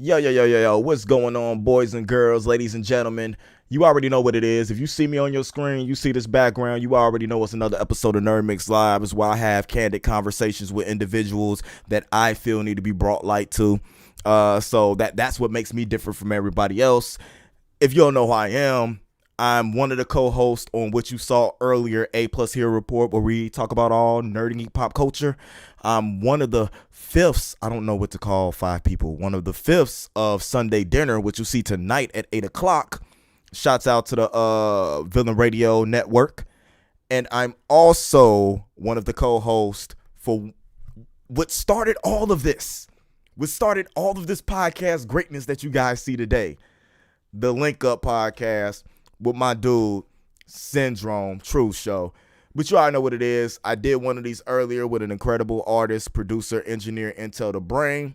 Yo. What's going on, boys and girls, ladies and gentlemen? You already know what it is. If you see me on your screen, you see this background, you already know it's another episode of NerdMIx Live. It's where I have candid conversations with individuals that I feel need to be brought light to. So that's what makes me different from everybody else. If you don't know who I am, I'm one of the co-hosts on what you saw earlier, A Plus Hero Report, where we talk about all nerd and geek pop culture. I'm one of the fifths, I don't know what to call five people, one of the fifths of Sunday Dinner, which you'll see tonight at 8 o'clock. Shouts out to the Villain Radio Network. And I'm also one of the co-hosts for what started all of this. What started all of this podcast greatness that you guys see today. The Link Up podcast with my dude, Syndrome True Show. But you already know what it is. I did one of these earlier with an incredible artist, producer, engineer, Intel the Brain.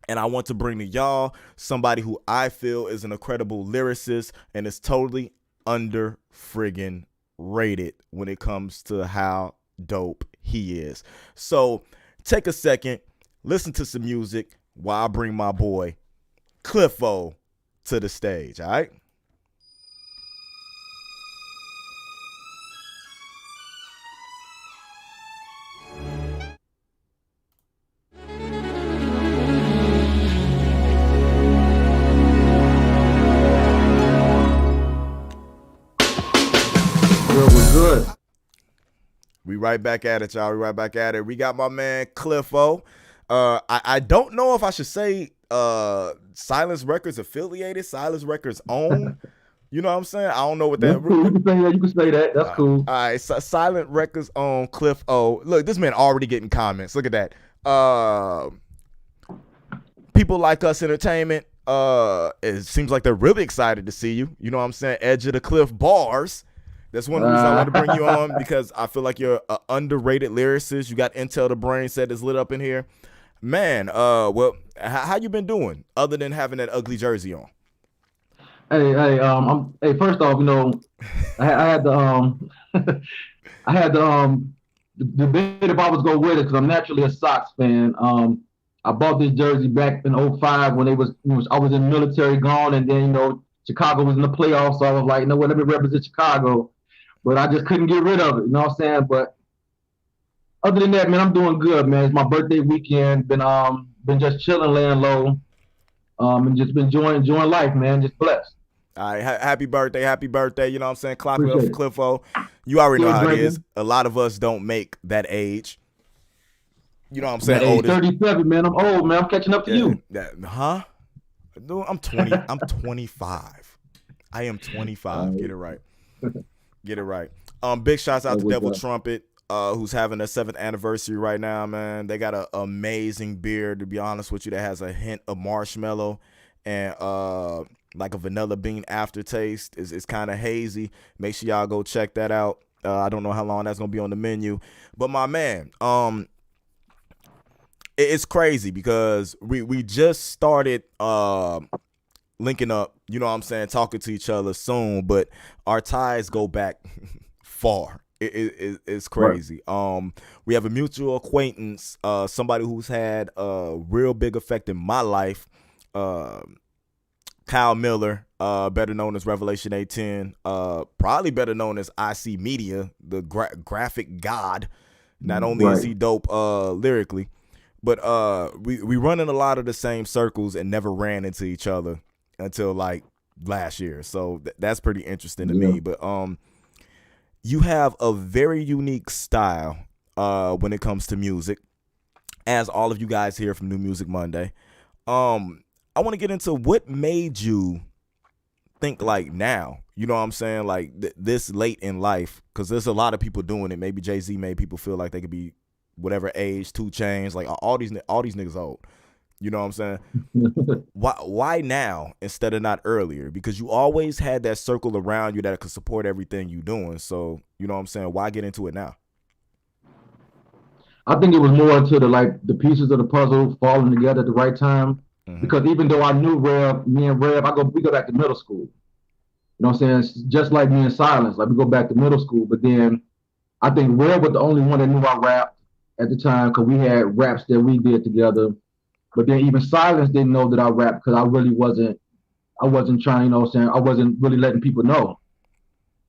And I want to bring to y'all somebody who I feel is an incredible lyricist and is totally under friggin' rated when it comes to how dope he is. So take a second, listen to some music while I bring my boy, Cliffo, to the stage, all right? Good. We right back at it, y'all. We right back at it. We got my man Cliffo. I don't know if I should say Silence Records affiliated, Silence Records own. You know what I'm saying? I don't know what that. Cool. You can say that. That's cool. All right, so Silent Records own Cliffo. Look, this man already getting comments. Look at that. People Like Us Entertainment. It seems like they're really excited to see you. You know what I'm saying? Edge of the Cliff Bars. That's one of the reasons I want to bring you on, because I feel like you're an underrated lyricist. You got Intel the Brain said is lit up in here. Man, well, how you been doing other than having that ugly jersey on? Hey, first off, I had the I had the debate if I was gonna wear it because I'm naturally a Sox fan. I bought this jersey back in '05 when I was in the military gone, and then Chicago was in the playoffs, so I was like, you know what, let me represent Chicago. But I just couldn't get rid of it, you know what I'm saying? But other than that, man, I'm doing good, man. It's my birthday weekend. Been just chilling, laying low, and just been enjoying life, man. Just blessed. All right, happy birthday. You know what I'm saying? Clap it up for Cliffo. You already know how it is. A lot of us don't make that age. You know what I'm saying? Age 37, man. I'm old, man. I'm catching up to you. Huh? Dude, I'm 20. I'm 25. I am 25. Get it right. Get it right. Big shouts out to Devil Trumpet, who's having their 7th anniversary right now, man. They got an amazing beer, to be honest with you, that has a hint of marshmallow and like a vanilla bean aftertaste. It's kind of hazy. Make sure y'all go check that out. I don't know how long that's gonna be on the menu, but my man, it's crazy because we just started linking up, you know what I'm saying, talking to each other soon, but our ties go back far. It's crazy. Right. We have a mutual acquaintance, somebody who's had a real big effect in my life, Kyle Miller, better known as Revelation 810, probably better known as IC Media, the graphic god. Not only is he dope lyrically, but we run in a lot of the same circles and never ran into each other until like last year. So that's pretty interesting to me. But you have a very unique style when it comes to music, as all of you guys here from New Music Monday. I want to get into what made you think like now, you know what I'm saying, like this late in life, because there's a lot of people doing it. Maybe Jay-Z made people feel like they could be whatever age, 2 Chainz, like all these niggas old. You know what I'm saying? Why now instead of not earlier? Because you always had that circle around you that could support everything you doing. So, you know what I'm saying? Why get into it now? I think it was more into the pieces of the puzzle falling together at the right time. Mm-hmm. Because even though I knew Rev, me and Rev, we go back to middle school. You know what I'm saying? Just like me and Silence, like we go back to middle school. But then I think Rev was the only one that knew I rapped at the time because we had raps that we did together. But then even Silence didn't know that I rap because I really wasn't. I wasn't trying, you know what I'm saying? I wasn't really letting people know.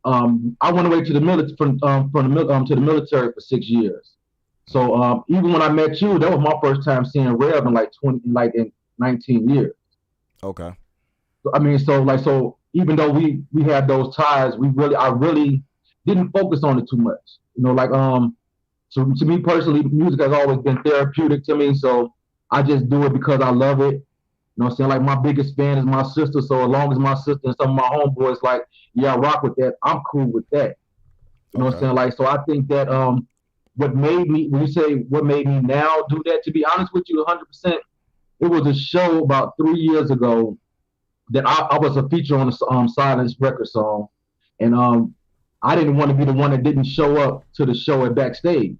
I went away to the military to the military for 6 years. So even when I met you, that was my first time seeing Rev in like 19 years. Okay. So, I mean, so even though we had those ties, I really didn't focus on it too much. You know, like so to me personally, music has always been therapeutic to me. So I just do it because I love it. You know what I'm saying? Like my biggest fan is my sister. So as long as my sister and some of my homeboys like, yeah, I rock with that, I'm cool with that. You know what I'm Okay. saying? Like, so I think that what made me when you say what made me now do that, to be honest with you, 100%, it was a show about 3 years ago that I was a feature on the Silence record song, and I didn't want to be the one that didn't show up to the show at backstage.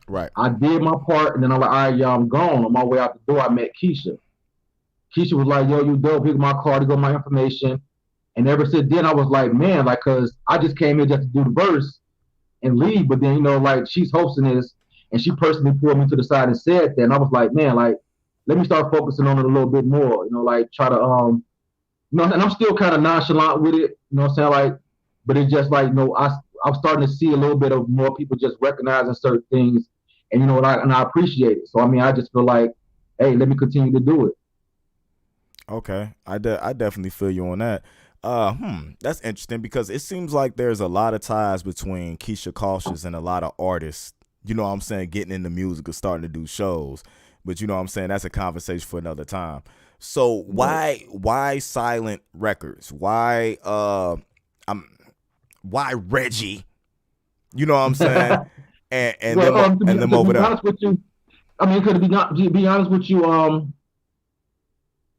Right. I did my part, and then I'm like, all right, y'all, I'm gone. On my way out the door, I met Keisha. Keisha was like, yo, you dope. Here's my card. Here go my information. And ever since then, I was like, man, like, cause I just came here just to do the verse and leave. But then, you know, like she's hosting this, and she personally pulled me to the side and said that, and I was like, man, like, let me start focusing on it a little bit more. You know, like try to you know, and I'm still kind of nonchalant with it. You know what I'm saying? Like, but it's just like, you know, I'm starting to see a little bit of more people just recognizing certain things, and you know what, I appreciate it. So I mean, I just feel like, hey, let me continue to do it. Okay. I definitely feel you on that. That's interesting because it seems like there's a lot of ties between Keisha Cautious and a lot of artists, you know what I'm saying, getting into music or starting to do shows. But you know what I'm saying, that's a conversation for another time. So Right. why Silent Records? I'm why Reggie? You know what I'm saying? And Well, them to and them over be there. honest with you, I mean, could be not to be honest with you,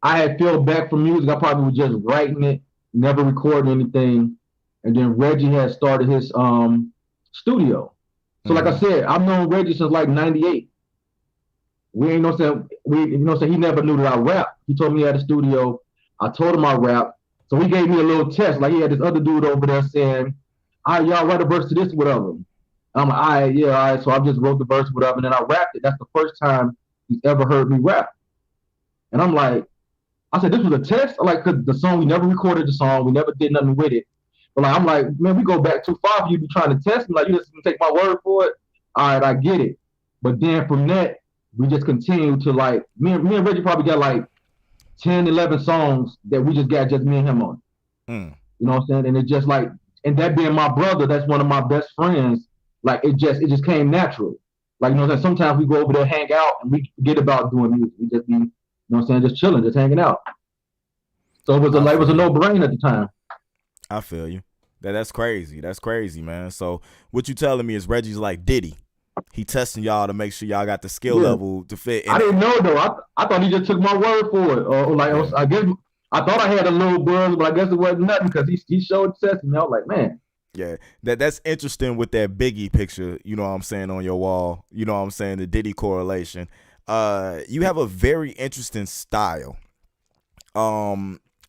I had fell back from music. I probably was just writing it, never recording anything, and then Reggie had started his studio. So, like I Mm-hmm. said, I've known Reggie since like '98. We ain't no saying we you know saying he never knew that I rap. He told me he had a studio. I told him I rap. So he gave me a little test. Like he had this other dude over there saying, all right, y'all write a verse to this, whatever. I'm like, all right, yeah, all right. So I just wrote the verse, whatever, and then I rapped it. That's the first time he's ever heard me rap. And I'm like, I said, this was a test. I like, cause the song, we never recorded the song, we never did nothing with it. But like, I'm like, man, we go back too far for you to be trying to test me. Like, you just gonna take my word for it. All right, I get it. But then from that, we just continue to like, me and Reggie probably got like 10, 11 songs that we just got just me and him on. Mm. You know what I'm saying? And it's just like, and that being my brother, that's one of my best friends. Like it just came natural. Like you know what I'm saying? Sometimes we go over there, hang out, and we forget about doing music. We just be, you know what I'm saying, just chilling, just hanging out. So I it was a feel you. no brainer at the time. I feel you. That's crazy. That's crazy, man. So what you telling me is Reggie's like Diddy. He testing y'all to make sure y'all got the skill Yeah, level to fit in I didn't it. know though. I thought he just took my word for it, or like Yeah. I guess I thought I had a little buzz, but I guess it wasn't nothing because he showed testing me. I was like, man, Yeah. That's interesting with that Biggie picture, you know what I'm saying, on your wall. You know what I'm saying, the Diddy correlation. You have a very interesting style.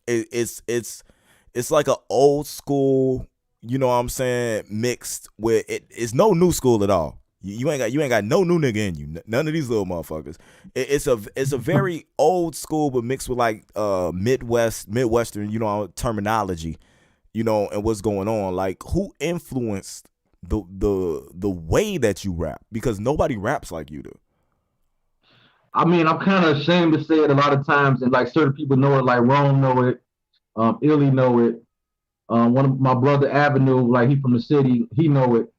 It's like a old school, you know what I'm saying, mixed with it's no new school at all. You ain't got no new nigga in you. None of these little motherfuckers. It's a very old school but mixed with like Midwestern, you know, terminology, you know, and what's going on. Like who influenced the way that you rap? Because nobody raps like you do. I mean, I'm kind of ashamed to say it a lot of times, and like certain people know it, like Rome know it, Illy know it. One of my brother Avenue, like he from the city, he know it.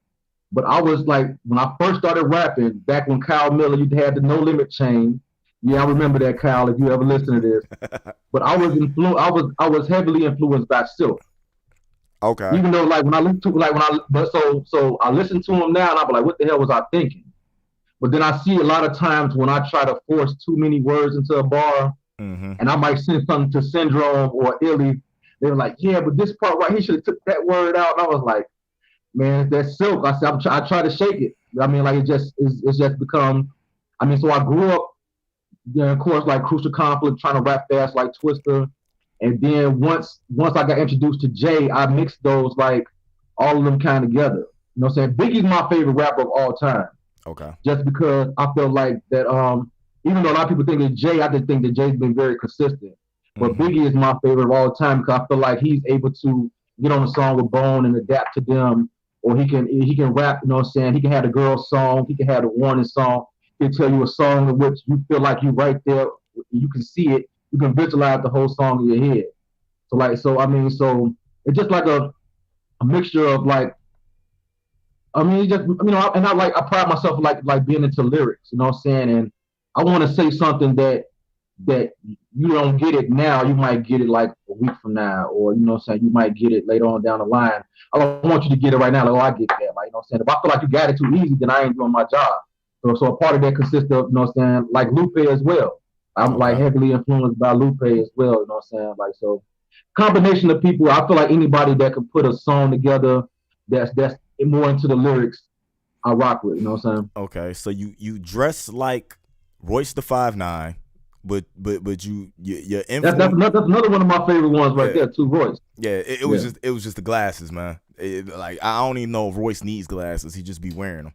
But I was like, when I first started rapping, back when Kyle Miller, you had the No Limit chain. Yeah, I remember that, Kyle. If you ever listen to this, but I was heavily influenced by Silk. Okay. Even though like when I listen to like when I but so I listen to him now and I'm like, what the hell was I thinking? But then I see a lot of times when I try to force too many words into a bar, Mm-hmm. and I might send something to Syndrome or Illy. They were like, yeah, but this part right, he should have took that word out. And I was like, man, that's Silk. I said, I try to shake it. I mean, like it's just become. I mean, so I grew up, then of course, like Crucial Conflict, trying to rap fast like Twister, and then once I got introduced to Jay, I mixed those like all of them kind of together. You know what I'm saying? Biggie's my favorite rapper of all time, Okay. just because I feel like that. even though a lot of people think that Jay, I just think that Jay's been very consistent. But Mm-hmm. Biggie is my favorite of all time because I feel like he's able to get on a song with Bone and adapt to them, or he can rap. You know what I'm saying? He can have a girl song, he can have a warning song. He can tell you a song in which you feel like you right there, you can see it, you can visualize the whole song in your head. So it's just like a mixture of like just and I pride myself like being into lyrics, you know what I'm saying? And I want to say something that you don't get it now, you might get it like a week from now, or you know what I'm saying, you might get it later on down the line. I don't want you to get it right now, like, oh, I get that. Like, you know what I'm saying? If I feel like you got it too easy, then I ain't doing my job. So a part of that consists of, you know what I'm saying, like Lupe as well. I'm like Okay. heavily influenced by Lupe as well, you know what I'm saying? Like, so combination of people, I feel like anybody that can put a song together that's more into the lyrics, I rock with, you know what I'm saying? Okay. So you dress like Royce the 5'9", but your influence. That's another one of my favorite ones right Yeah. there, too, Royce. Yeah, Yeah. it was just the glasses, man. Like I don't even know if Royce needs glasses. He just be wearing them.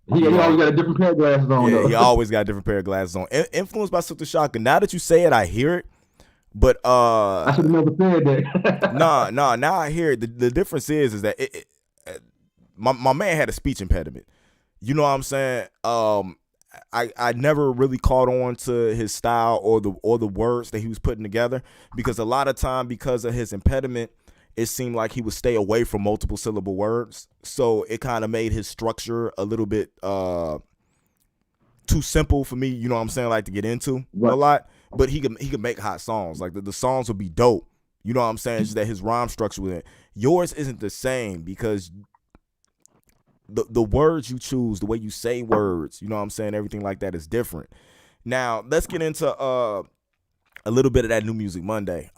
He You always know, got a different pair of glasses on yeah, he though. always got a different pair of glasses on. Influenced by Silk the Shocker. Now that you say it, I hear it. But I should have never said that. nah. Now I hear it. The difference is that my man had a speech impediment. You know what I'm saying? I never really caught on to his style or the words that he was putting together, because a lot of time, because of his impediment, it seemed like he would stay away from multiple syllable words. So it kind of made his structure a little bit too simple for me, you know what I'm saying, like to get into a Right. lot. But he could make hot songs. Like the songs would be dope. You know what I'm saying? It's just that his rhyme structure with it. Yours isn't the same because the words you choose, the way you say words, you know what I'm saying, everything like that is different. Now let's get into a little bit of that New Music Monday.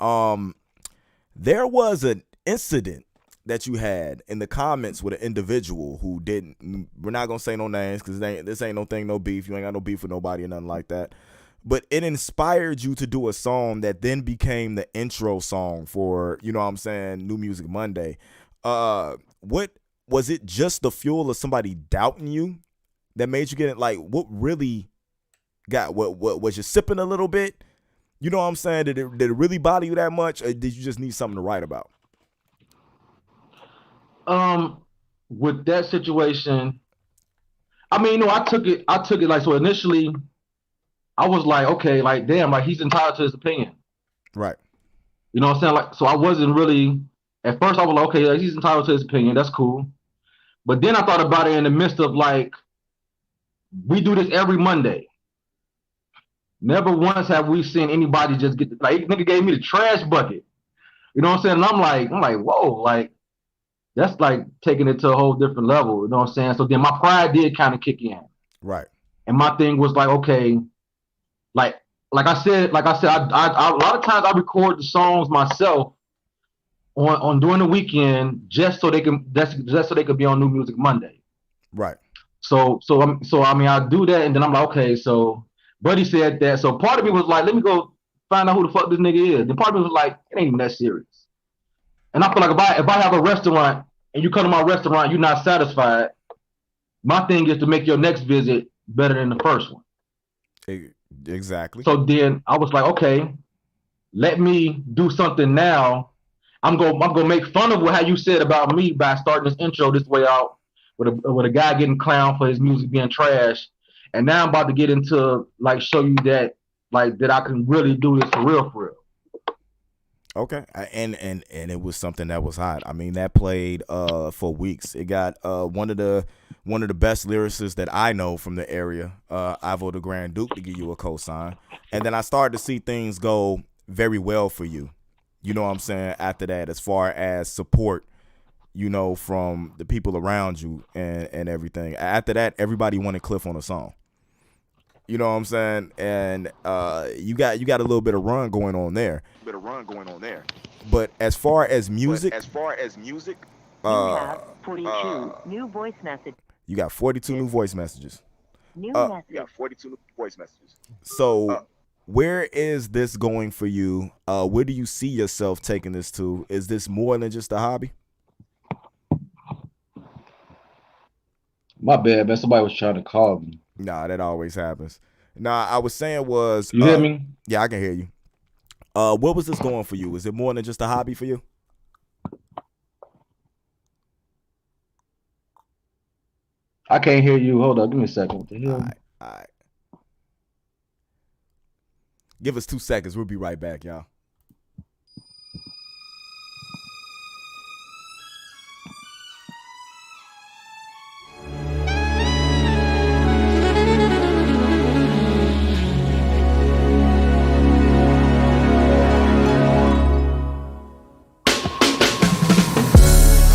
There was an incident that you had in the comments with an individual who didn't. We're not gonna say no names because this ain't no thing, no beef. You ain't got no beef with nobody or nothing like that. But it inspired you to do a song that then became the intro song for, you know what I'm saying, New Music Monday. What was it? Just the fuel of somebody doubting you that made you get it? Like, what really got? What was you sipping a little bit? You know what I'm saying? Did it really bother you that much, or did you just need something to write about? Um, with that situation, I took it like, so initially I was like, okay, like damn, like he's entitled to his opinion. Right. You know what I'm saying? Like, so I wasn't really at first I was like, okay, like, he's entitled to his opinion, that's cool. But then I thought about it in the midst of like, we do this every Monday. Never once have we seen anybody just get like nigga gave me the trash bucket. You know what I'm saying? And I'm like, whoa, like that's like taking it to a whole different level. You know what I'm saying? So then my pride did kind of kick in, Right. and my thing was like, okay, like like I said, I a lot of times I record the songs myself on during the weekend just so they can just so they could be on New Music Monday. Right. So I do that, and then I'm like, okay, so Buddy said that. So part of me was like, let me go find out who the fuck this nigga is. And part of me was like, it ain't even that serious. And I feel like if I have a restaurant and you come to my restaurant, you're not satisfied. My thing is to make your next visit better than the first one. E- exactly. So then I was like, okay, let me do something now. I'm gonna make fun of how you said about me by starting this intro this way out with a guy getting clowned for his music being trash, and now I'm about to get into like show you that like that I can really do this for real, for real. Okay. And it was something that was hot. I mean, that played for weeks. It got one of the best lyricists that I know from the area, Ivo the Grand Duke, to give you a cosign. And then I started to see things go very well for you. You know what I'm saying? After that, as far as support, you know, from the people around you and everything. After that, everybody wanted Cliff on a song. You know what I'm saying? And you got a little bit of run going on there. But as far as music, You have uh, 42 new voice messages. you got 42 new voice messages. New Uh, message. so where is this going for you? Where do you see yourself taking this to? Is this more than just a hobby? My bad, man. Somebody was trying to call me. Nah, that always happens. Nah, I was saying was, You hear me? yeah, I can hear you. What was this going for you? Is it more than just a hobby for you? I can't hear you. Hold on, give me a second. What the All hell? right, all right. Give us 2 seconds. We'll be right back, y'all.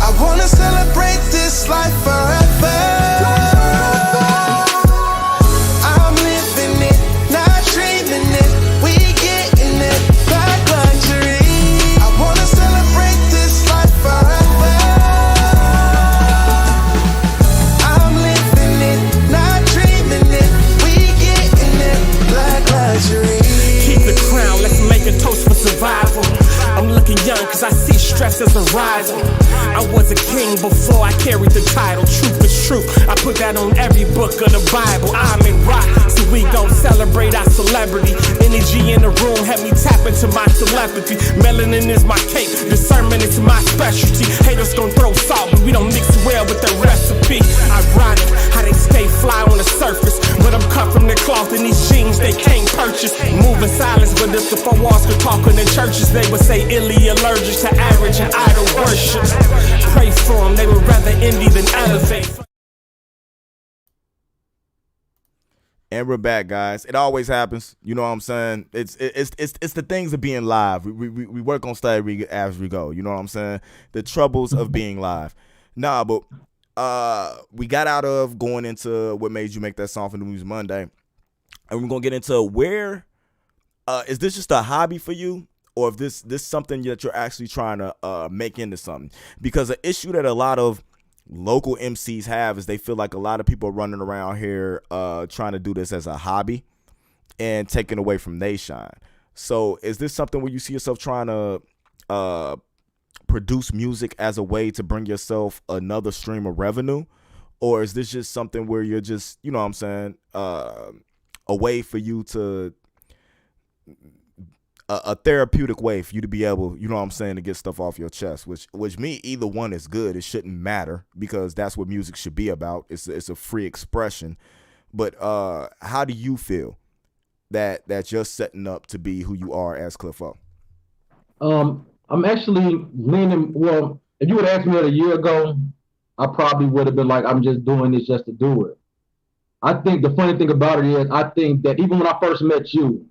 I wanna celebrate this life forever. I'm living it, not dreaming it. We getting it, black luxury. I wanna celebrate this life forever. I'm living it, not dreaming it. We getting it, black luxury. Keep the crown, let's make a toast for survival. I'm looking young cause I see stress as a rival. I was a king before I carried the title. Truth is truth, I put that on every book of the Bible. I'm in rock, so we gon' celebrate our celebrity. Energy in the room had me tap into my telepathy. Melanin is my cake, discernment is my specialty. Haters gon' throw salt, but we don't mix well with the recipe. Ironic how they stay fly on the surface, but I'm cut from the cloth in these jeans they can't purchase. Moving silence, but if the four walls could talk in the churches, they would say illy allergic to average and idol worship. Pray for them, they would rather envy than elevate. And we're back, guys. It always happens. You know what I'm saying? It's the things of being live. We work on stuff as we go. You know what I'm saying? The troubles of being live. Nah, but we got out of going into what made you make that song for the News Monday, and we're gonna get into where is this just a hobby for you, or if this something that you're actually trying to make into something? Because the issue that a lot of local MCs have is they feel like a lot of people are running around here trying to do this as a hobby and taking away from they shine. So is this something where you see yourself trying to produce music as a way to bring yourself another stream of revenue? Or is this just something where you're just, you know what I'm saying, a way for you to a therapeutic way for you to be able, you know what I'm saying, to get stuff off your chest, which me, either one is good. It shouldn't matter because that's what music should be about. It's a free expression. But how do you feel that you're setting up to be who you are as Cliff O? I'm actually leaning, well, if you would ask me that a year ago, I probably would have been like, I'm just doing this just to do it. I think the funny thing about it is, I think that even when I first met you,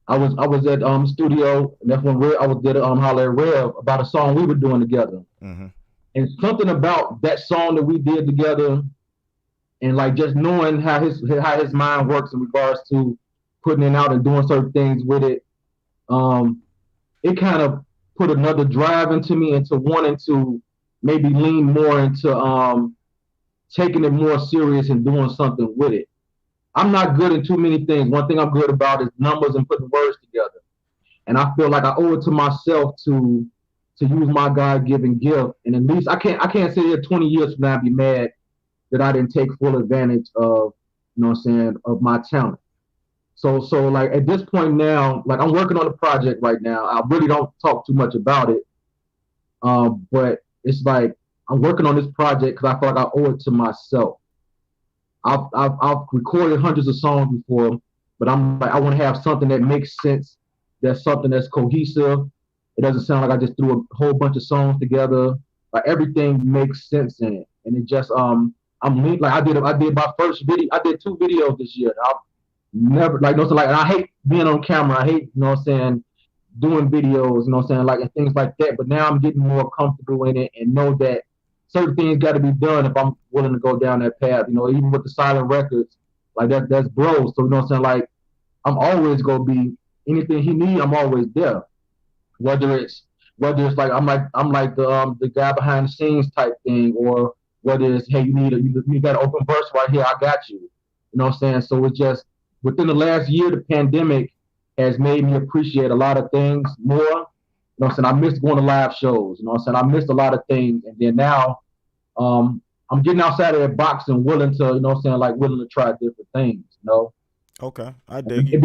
I was at studio, and that's when I did Holler at Rev about a song we were doing together. Mm-hmm. And something about that song that we did together, and like just knowing how his mind works in regards to putting it out and doing certain things with it, it kind of put another drive into me into wanting to maybe lean more into taking it more serious and doing something with it. I'm not good in too many things. One thing I'm good about is numbers and putting words together. And I feel like I owe it to myself to use my God-given gift. And at least I can't sit here 20 years from now and be mad that I didn't take full advantage of, you know what I'm saying, of my talent. So like at this point now, like I'm working on a project right now. I really don't talk too much about it. But it's like I'm working on this project because I feel like I owe it to myself. I've recorded hundreds of songs before, but I'm like, I want to have something that makes sense. That's something that's cohesive. It doesn't sound like I just threw a whole bunch of songs together. Like everything makes sense in it, and it just like I did my first video. I did 2 videos this year. I've never like no, so like, and I hate being on camera. I hate, you know what I'm saying, doing videos, you know what I'm saying, like, and things like that. But now I'm getting more comfortable in it and know that certain things got to be done if I'm willing to go down that path. You know, even with the silent records, like that's bro. So you know what I'm saying, like I'm always gonna be anything he need. I'm always there. Whether it's like I'm like the guy behind the scenes type thing, or whether it's, hey, you got an open verse right here, I got you. You know what I'm saying? So it's just within the last year, the pandemic has made me appreciate a lot of things more. You know what I'm saying? I missed going to live shows. You know what I'm saying? I missed a lot of things. And then now I'm getting outside of that box and willing to, you know what I'm saying, like willing to try different things, you know? Okay, I dig you.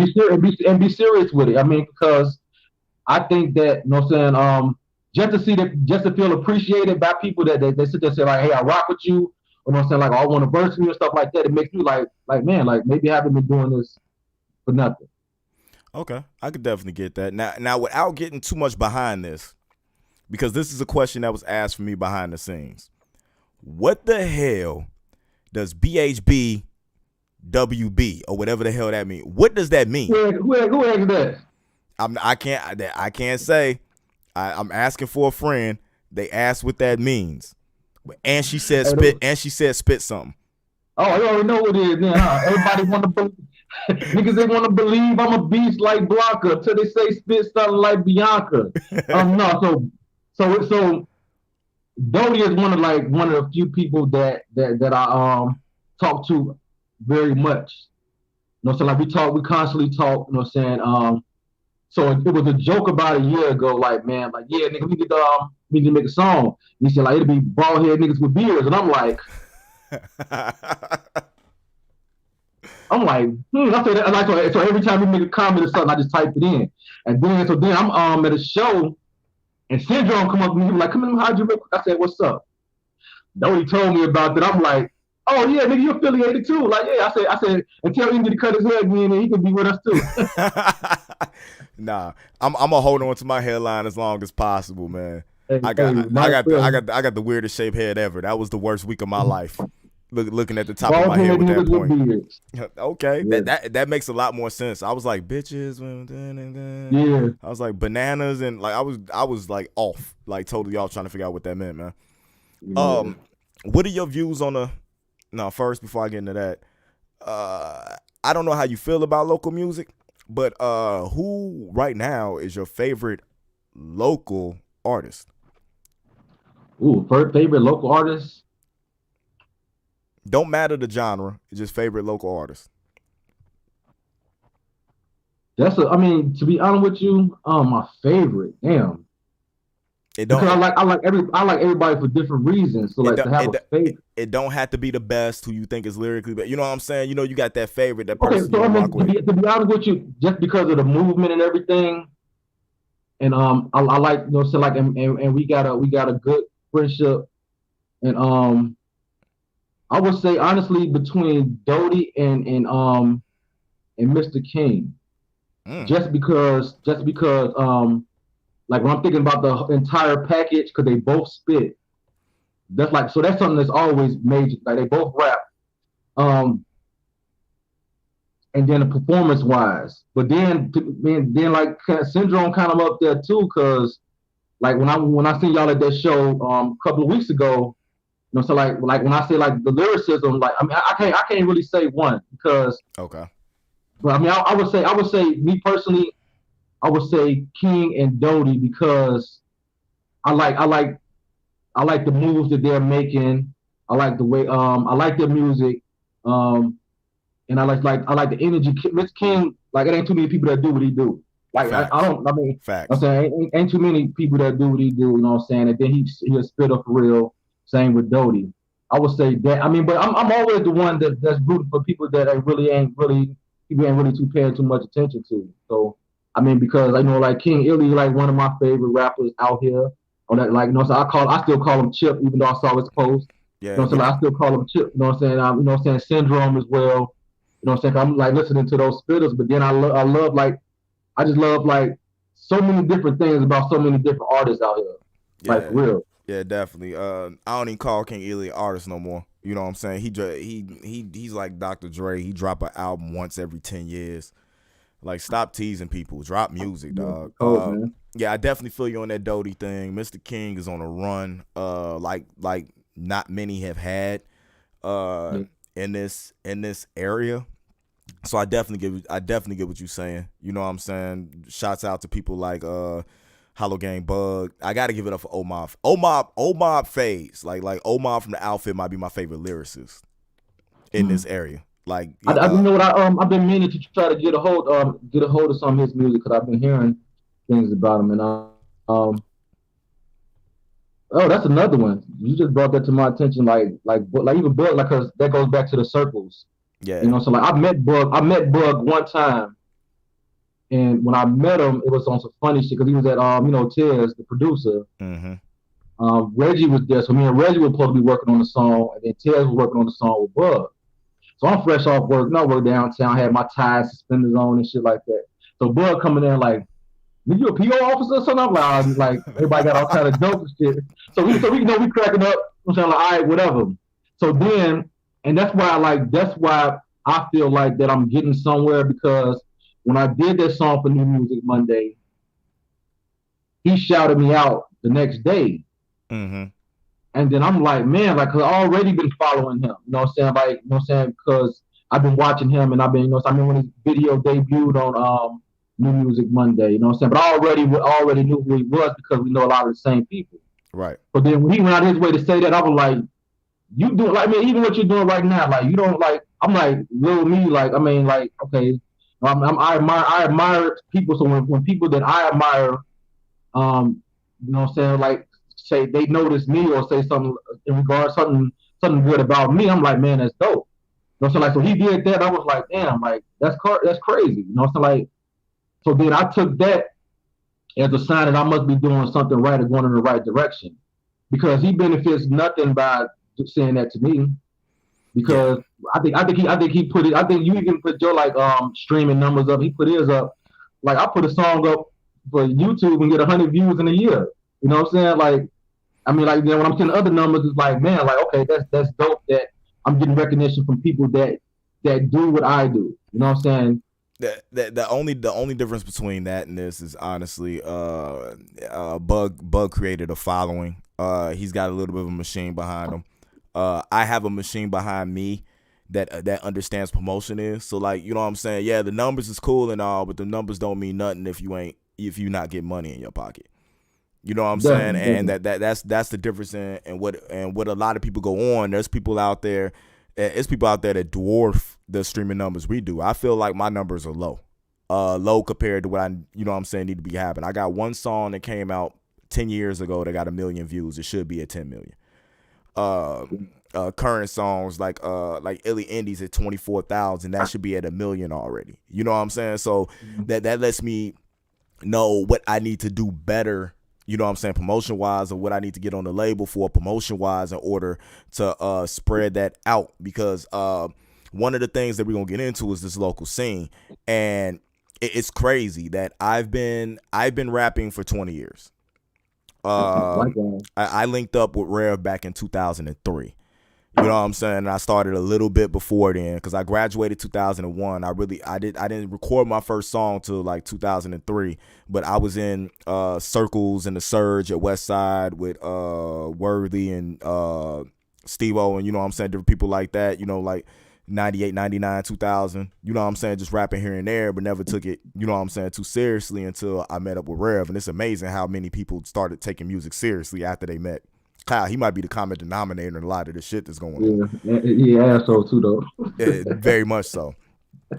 And be serious with it. I mean, because I think that, you know what I'm saying, just to feel appreciated by people that they sit there and say like, hey, I rock with you, you know what I'm saying, like, I want to verse me and stuff like that. It makes me like man, like maybe I haven't been doing this for nothing. Okay, I could definitely get that. Now, without getting too much behind this, because this is a question that was asked for me behind the scenes. What the hell does BHB WB or whatever the hell that means? What does that mean? Who asked that? I can't say. I'm asking for a friend. They asked what that means, and she said spit. And she said spit something. Oh, you already know what it is then, huh? Everybody want to believe. Niggas, they want to believe I'm a beast like Blanca until they say spit something like Bianca. No, so Dodie is one of the few people that I talk to very much. You know, so like we constantly talk. You know, what I'm saying. So it was a joke about a year ago. Like, man, like, yeah, nigga, we need to make a song. And he said like it'll be bald head niggas with beards, and I'm like. I said that, so every time we make a comment or something, I just type it in, and then I'm at a show, and Syndrome come up to me, he was like, "Come in, how'd you?" I said, "What's up?" Nobody told me about that. I'm like, "Oh yeah, nigga, you affiliated too?" Like, yeah, I said, and tell Indy to cut his hair again, and he can be with us too. Nah, I'm gonna hold on to my hairline as long as possible, man. I got the weirdest shaped head ever. That was the worst week of my life. Looking at the top of my head with that point. Okay, yeah. that makes a lot more sense. I was like bitches, yeah. I was like bananas, and like I was like off, like totally off, trying to figure out what that meant, man. Yeah. What are your views on the? No, first before I get into that, I don't know how you feel about local music, but who right now is your favorite local artist? Ooh, favorite local artist. Don't matter the genre, it's just favorite local artist. I mean, to be honest with you, my favorite. Damn. Because I like everybody for different reasons. So like to have a favorite. It don't have to be the best who you think is lyrically, but you know what I'm saying? You know, you got that favorite, that person. Okay, so I mean, to be honest with you, just because of the movement and everything, and I like, you know, so like, and we got a good friendship, and I would say honestly between Dodie and Mr. King, just because like when I'm thinking about the entire package, because they both spit. That's something that's always major. Like they both rap, and then the performance wise. But then like Syndrome kind of up there too, because like when I seen y'all at that show a couple of weeks ago. You know, so like when I say like the lyricism, like I mean I can't really say one because okay. But I mean I would say me personally, I would say King and Dodie because I like the moves that they're making. I like the way I like their music, and I like the energy. Miss King, like it ain't too many people that do what he do. Like I mean, facts. I'm saying ain't too many people that do what he do. You know what I'm saying? And then he'll spit up for real. Same with Dodie. I would say that. I mean, but I'm always the one that's rooting for people that people ain't really too paying too much attention to. So I mean, because I know like King Illy, like one of my favorite rappers out here. On that, like, you know, so I still call him Chip, even though I saw his post. Yeah. You know, so like, I still call him Chip. You know what I'm saying? You know what I'm saying? Syndrome as well. You know what I'm saying? I'm like listening to those spitters, but then I just love like so many different things about so many different artists out here. Yeah. Like for real. Yeah, definitely. I don't even call King Illy an artist no more. You know what I'm saying? He's like Dr. Dre. He drop an album once every 10 years. Like, stop teasing people. Drop music, dog. Man. Yeah, I definitely feel you on that Dodie thing. Mr. King is on a run. Like not many have had. In this area. So I definitely get what you're saying. You know what I'm saying? Shouts out to people like Hollow Gang Bug. I gotta give it up for Omar. Omar Phase. Like Omar from the Outfit might be my favorite lyricist in this area. Like I you know what I've been meaning to try to get a hold of some of his music because I've been hearing things about him, and oh, that's another one. You just brought that to my attention, like even Bug, like, cause that goes back to the circles. Yeah. You know, so like I met Bug one time, and when I met him, it was on some funny shit because he was at Tez, the producer. Mm-hmm. Reggie was there, so me and Reggie were supposed to be working on the song, and then Tez was working on the song with Bug. So I'm fresh off work, work downtown, had my ties, suspenders on and shit like that. So Bug coming in like, you a PO officer or something? I'm like everybody got all kind of jokes and shit. So we we cracking up. I'm saying like, all right, whatever. So then, and that's why I feel like that I'm getting somewhere because when I did that song for New Music Monday, he shouted me out the next day. Mm-hmm. And then I'm like, man, like, cause I already been following him. You know what I'm saying? Like, you know what I'm saying? Because I've been watching him and I've been, I mean, when his video debuted on New Music Monday, you know what I'm saying? But I already knew who he was because we know a lot of the same people. Right. But then when he went out of his way to say that, I was like, you do like, man, even what you're doing right now, like, you don't like, I'm like, little me, like, I mean, like, okay, I admire people. So when people that I admire, you know what I'm saying, like, say they notice me or say something in regards something good about me, I'm like, man, that's dope. You know, so like, so he did that. I was like, damn, like that's crazy. You know, so like, so then I took that as a sign that I must be doing something right or going in the right direction, because he benefits nothing by saying that to me. Because I think he put it. I think you even put your like streaming numbers up. He put his up. Like I put a song up for YouTube and get 100 views in a year. You know what I'm saying? Like, I mean, like, you know, when I'm seeing other numbers, it's like, man, like, okay, that's dope that I'm getting recognition from people that do what I do. You know what I'm saying? The only difference between that and this is honestly, Bug created a following. He's got a little bit of a machine behind him. I have a machine behind me that understands promotion is. So like, you know what I'm saying? Yeah, the numbers is cool and all, but the numbers don't mean nothing if you not get money in your pocket. You know what I'm saying? And that's the difference in what a lot of people go on. There's people out there, it's people out there that dwarf the streaming numbers we do. I feel like my numbers are low compared to what I, you know what I'm saying, need to be happening. I got one song that came out 10 years ago that got 1 million views. It should be at 10 million. Current songs like Illy Indies at 24,000, that should be at 1 million already. You know what I'm saying? So that lets me know what I need to do better, you know what I'm saying, promotion wise, or what I need to get on the label for promotion wise in order to spread that out. Because one of the things that we're gonna get into is this local scene, and it's crazy that I've been rapping for 20 years. I linked up with Rev back in 2003. You know what I'm saying? And I started a little bit before then because I graduated 2001. I didn't record my first song till like 2003, but I was in circles in the Surge at Westside with Worthy and Steve-O and, you know what I'm saying, different people like that, you know, like 98, 99, 2000, you know what I'm saying, just rapping here and there, but never took it, you know what I'm saying, too seriously until I met up with Rev. And it's amazing how many people started taking music seriously after they met Kyle. He might be the common denominator in a lot of the shit that's going on. Yeah, he asshole too though. Very much so.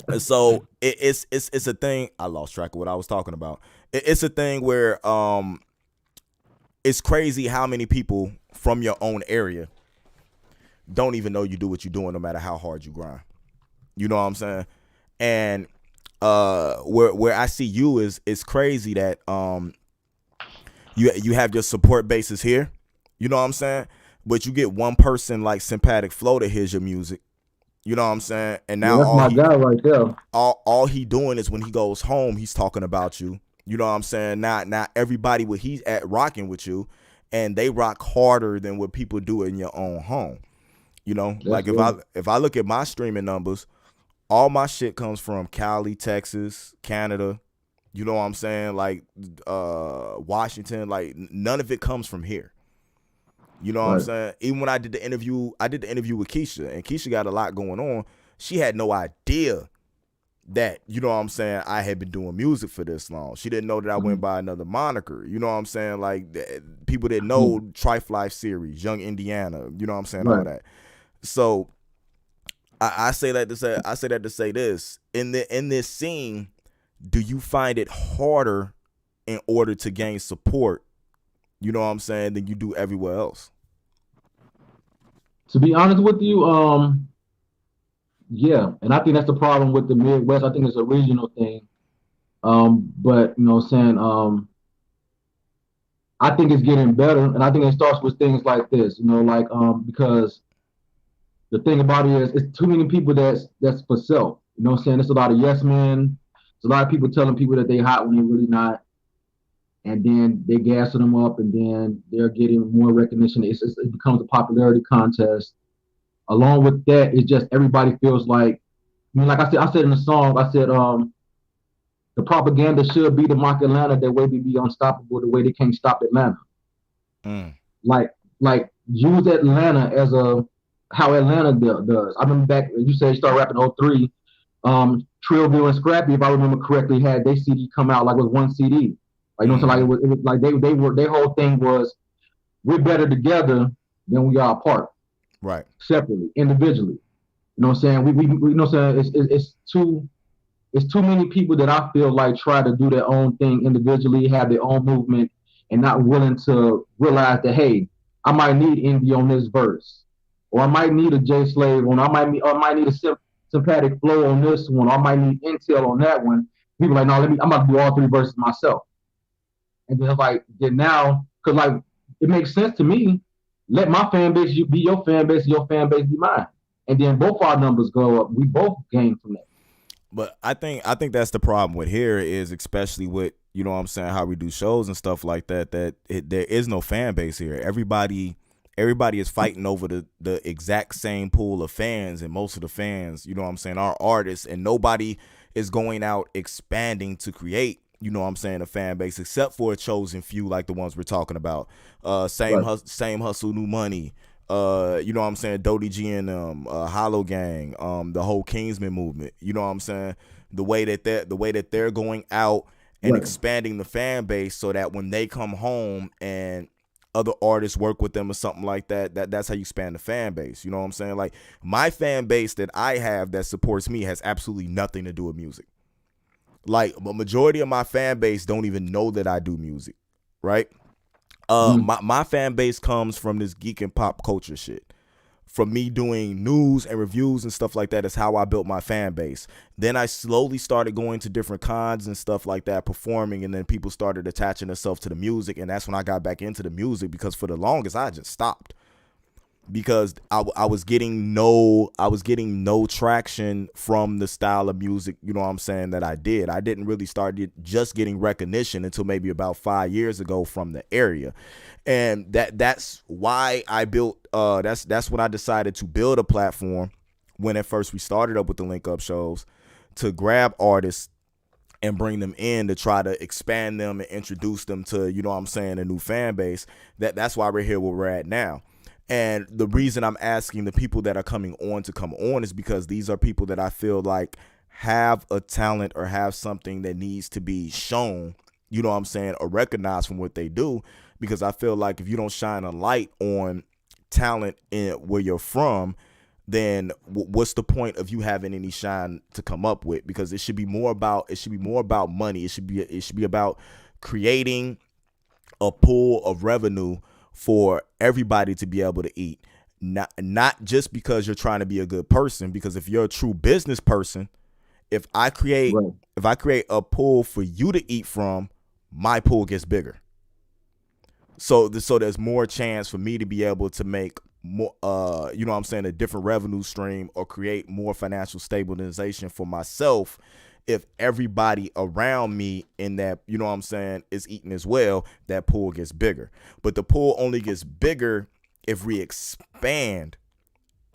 And so it's a thing. I lost track of what I was talking about. It's a thing where it's crazy how many people from your own area don't even know you do what you're doing, no matter how hard you grind. You know what I'm saying? And where I see you is it's crazy that you have your support bases here. You know what I'm saying? But you get one person like Sympathetic Flow that hears your music. You know what I'm saying? And now that's my guy right there. All he doing is when he goes home, he's talking about you. You know what I'm saying? Not everybody where he's at rocking with you, and they rock harder than what people do in your own home. You know, that's like good. if I look at my streaming numbers, all my shit comes from Cali, Texas, Canada. You know what I'm saying? Like Washington. Like none of it comes from here. You know what I'm saying? Even when I did the interview with Keisha, and Keisha got a lot going on. She had no idea that, you know what I'm saying, I had been doing music for this long. She didn't know that I went by another moniker. You know what I'm saying? Like people didn't know Trife Life series, Young Indiana. You know what I'm saying? All that. So I say that to say this. In this scene, do you find it harder in order to gain support, you know what I'm saying, than you do everywhere else? To be honest with you, Yeah, and I think that's the problem with the Midwest. I think it's a regional thing. But you know what I'm saying, I think it's getting better, and I think it starts with things like this, like because the thing about it is it's too many people that's for self. You know what I'm saying? There's a lot of yes men. There's a lot of people telling people that they hot when they're really not, and then they gassing them up, and then they're getting more recognition. It becomes a popularity contest. Along with that, it's just everybody feels like, I mean, like I said in the song, I said, the propaganda should be to mock Atlanta, that way we be unstoppable, the way they can't stop Atlanta. Mm. Like use Atlanta as how Atlanta does. I remember back you said you started rapping '03. Trillville and Scrappy, if I remember correctly, had their CD come out like with one CD. Like, you know what I'm saying? Like it was like they were, their whole thing was, we're better together than we are apart. Right. Separately, individually. You know what I'm saying? We you know what I'm saying? It's too many people that I feel like try to do their own thing individually, have their own movement, and not willing to realize that, hey, I might need Envy on this verse, or I might need a J Slave on, I might need a sympathetic flow on this one, or I might need Intel on that one. People like, no, I'm about to do all three verses myself. And then then now, because like it makes sense to me, let my fan base be your fan base, your fan base be mine. And then both our numbers go up. We both gain from that. But I think that's the problem with here is, especially with, you know what I'm saying, how we do shows and stuff like that, there is no fan base here. Everybody is fighting over the exact same pool of fans, and most of the fans, you know what I'm saying, are artists, and nobody is going out expanding to create, you know what I'm saying, a fan base, except for a chosen few like the ones we're talking about. Same Hustle, New Money. You know what I'm saying, Dodie G and Hollow Gang, the whole Kingsman movement. You know what I'm saying, the way that they're going out and expanding the fan base, so that when they come home and other artists work with them or something like that's how you expand the fan base. You know what I'm saying? Like, my fan base that I have that supports me has absolutely nothing to do with music. Like, a majority of my fan base don't even know that I do music, right? My fan base comes from this geek and pop culture shit. From me doing news and reviews and stuff like that is how I built my fan base. Then I slowly started going to different cons and stuff like that, performing, and then people started attaching themselves to the music, and that's when I got back into the music, because for the longest I just stopped. Because I was getting no traction from the style of music, you know what I'm saying, that I did. I didn't really start just getting recognition until maybe about 5 years ago from the area. And that's why I built that's when I decided to build a platform, when at first we started up with the link up shows, to grab artists and bring them in to try to expand them and introduce them to, you know what I'm saying, a new fan base. That's why we're here where we're at now. And the reason I'm asking the people that are coming on to come on is because these are people that I feel like have a talent or have something that needs to be shown, you know what I'm saying, or recognized from what they do. Because I feel like if you don't shine a light on talent in where you're from, then what's the point of you having any shine to come up with? Because it should be more about money. It should be about creating a pool of revenue for everybody to be able to eat, not just because you're trying to be a good person. Because if you're a true business person, if I create a pool for you to eat from, my pool gets bigger. So there's more chance for me to be able to make more, you know what I'm saying, a different revenue stream, or create more financial stabilization for myself. If everybody around me in that, you know what I'm saying, is eating as well, that pool gets bigger. But the pool only gets bigger if we expand.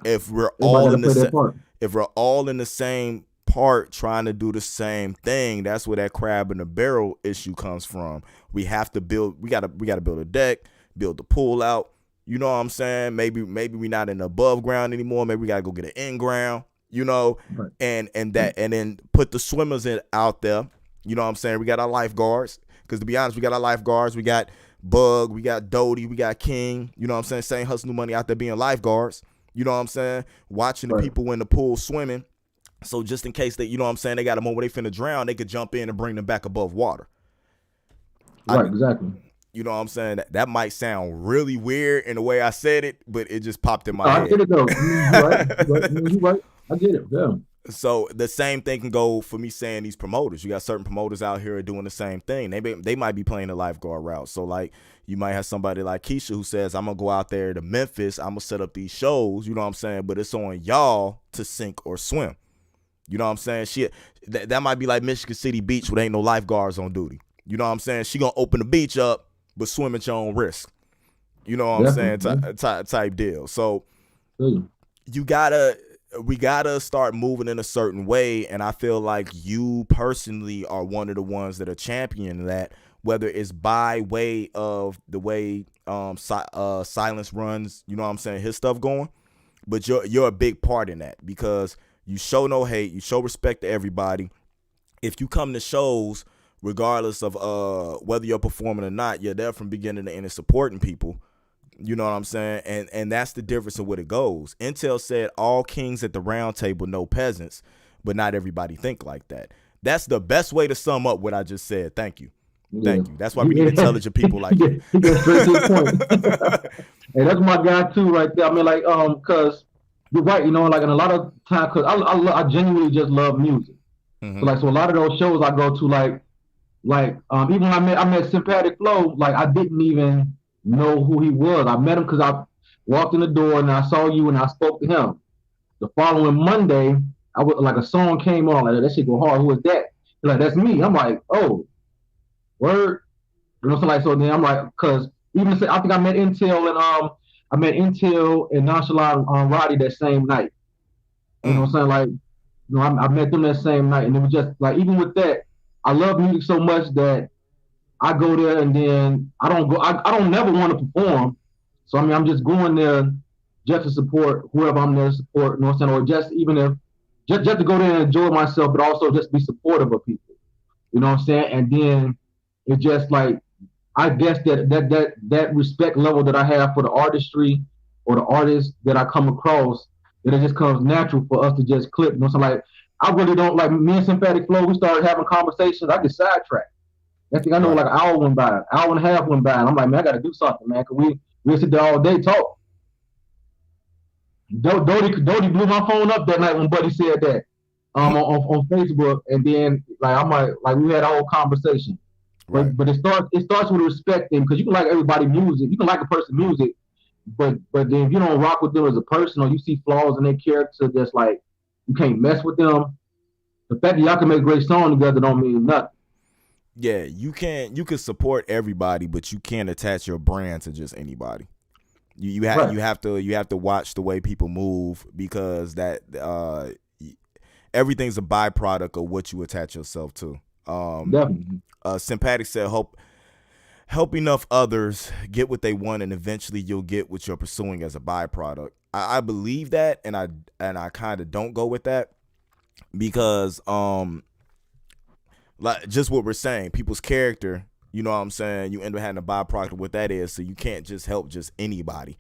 If we're all in the same part trying to do the same thing, that's where that crab in the barrel issue comes from. We have to build. We gotta build a deck, build the pool out. You know what I'm saying? Maybe we're not in the above ground anymore. Maybe we gotta go get an in ground. You know, and then put the swimmers out there. You know what I'm saying? We got our lifeguards, because to be honest, we got our lifeguards. We got Bug, we got Dodie, we got King. You know what I'm saying? Same Hustle New Money out there being lifeguards. You know what I'm saying? Watching the people in the pool swimming. So just in case they, you know what I'm saying, they got a moment they finna drown, they could jump in and bring them back above water. Exactly. You know what I'm saying? That might sound really weird in the way I said it, but it just popped in my head. I get it though. You're right. I get it. Yeah. So the same thing can go for me saying these promoters. You got certain promoters out here doing the same thing. They might be playing the lifeguard route. So like you might have somebody like Keisha who says, I'm gonna go out there to Memphis, I'm gonna set up these shows, you know what I'm saying? But it's on y'all to sink or swim. You know what I'm saying? That might be like Michigan City Beach where there ain't no lifeguards on duty. You know what I'm saying? She gonna open the beach up, but swim at your own risk. You know what I'm saying? Type deal. So we gotta start moving in a certain way, and I feel like you personally are one of the ones that are championing that, whether it's by way of the way Silence runs, you know what I'm saying, his stuff going, but you're a big part in that because you show no hate, you show respect to everybody. If you come to shows, regardless of whether you're performing or not, you're there from beginning to end and supporting people. You know what I'm saying? And that's the difference of what it goes. Intel said all kings at the round table, no peasants, but not everybody think like that. That's the best way to sum up what I just said. Thank you. Thank you. That's why we need intelligent people like you. He gets straight to the point. And that's my guy too, right there. I mean, like, cause you're right, you know, like in a lot of times, cause I genuinely just love music. Mm-hmm. So a lot of those shows I go to, like even when I met Sympathetic Flow, like I didn't even know who he was. I met him because I walked in the door and I saw you and I spoke to him. The following Monday, I was like, a song came on, like that shit go hard. Who is that? He's like, that's me. I'm like, oh, word. You know, so like, so then I'm like, because even I think I met Intel and Nonchalant Roddy that same night. You know what I'm saying? Like, you know, I met them that same night, and it was just like, even with that, I love music so much that I go there and then I don't never want to perform. So I mean, I'm just going there just to support whoever I'm there to support, you know what I'm saying? Or just even if just to go there and enjoy myself, but also just be supportive of people. You know what I'm saying? And then it's just like, I guess that respect level that I have for the artistry or the artists that I come across, that it just comes natural for us to just click. You know, so like I really don't, like, me and Sympathetic Flow, we started having conversations, I get sidetracked. I think I know, like an hour went by, an hour and a half went by, and I'm like, man, I gotta do something, man, because we sit there all day talk. Dodie blew my phone up that night when Buddy said that on Facebook, and then like I'm like we had a whole conversation. Right. But it starts with respecting, because you can like everybody's music, you can like a person's music, but then if you don't rock with them as a person, or you see flaws in their character, that's like you can't mess with them. The fact that y'all can make a great song together don't mean nothing. Yeah, you can support everybody, but you can't attach your brand to just anybody. You have to watch the way people move, because that everything's a byproduct of what you attach yourself to. Definitely. Sympathetic said, help enough others get what they want, and eventually you'll get what you're pursuing as a byproduct. I believe that, and I kind of don't go with that, because like just what we're saying, people's character, you know what I'm saying, you end up having a byproduct of what that is, so you can't just help just anybody.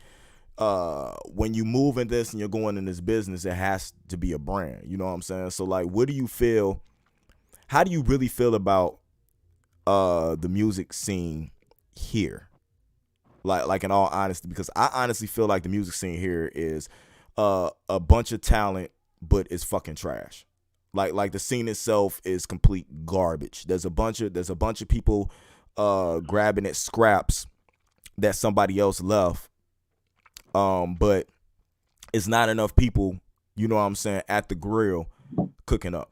When you move in this and you're going in this business, it has to be a brand, you know what I'm saying? So like, how do you really feel about the music scene here? Like in all honesty, because I honestly feel like the music scene here is a bunch of talent, but it's fucking trash. Like the scene itself is complete garbage. There's a bunch of people grabbing at scraps that somebody else left, but it's not enough people, you know what I'm saying, at the grill cooking up.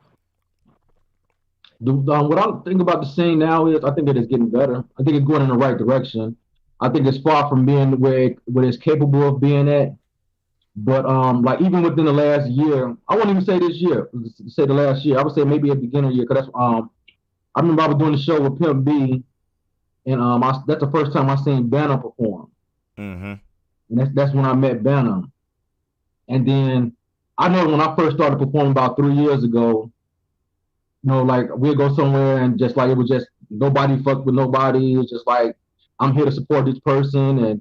What I think about the scene now is, I think that it's getting better. I think it's going in the right direction. I think it's far from being where it's capable of being at. But like even within the last year, I won't even say this year, say the last year. I would say maybe at the beginning of the year, because that's I remember I was doing the show with Pimp B, and that's the first time I seen Banner perform. Mm-hmm. And that's when I met Banner. And then I know when I first started performing about 3 years ago, you know, like we'd go somewhere and just like it was just nobody fucked with nobody. It's just like I'm here to support this person,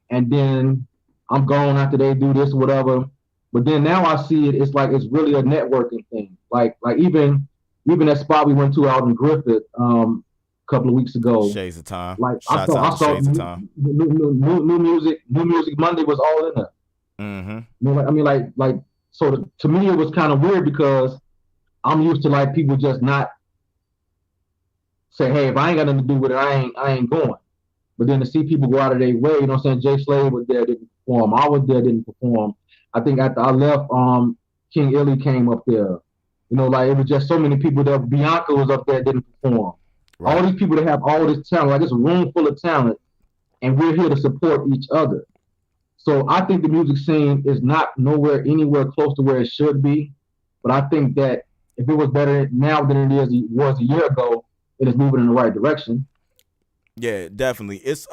and then I'm gone after they do this or whatever. But then now I see it's like it's really a networking thing. Like even that spot we went to out in Griffith a couple of weeks ago. Shades of Time. Like Shouts I saw Shades of Time. New music Monday was all in there. Mm-hmm. You know, I mean, like so to me it was kind of weird because I'm used to like people just not say, hey, if I ain't got nothing to do with it, I ain't going. But then to see people go out of their way, you know what I'm saying? Jay Slade was there, didn't perform. I was there, didn't perform. I think after I left, King Illy came up there. You know, like it was just so many people that Bianca was up there, didn't perform. Right. All these people that have all this talent, like it's a room full of talent, and we're here to support each other. So I think the music scene is not anywhere close to where it should be. But I think that if it was better now than it was a year ago, it is moving in the right direction. Yeah, definitely. It's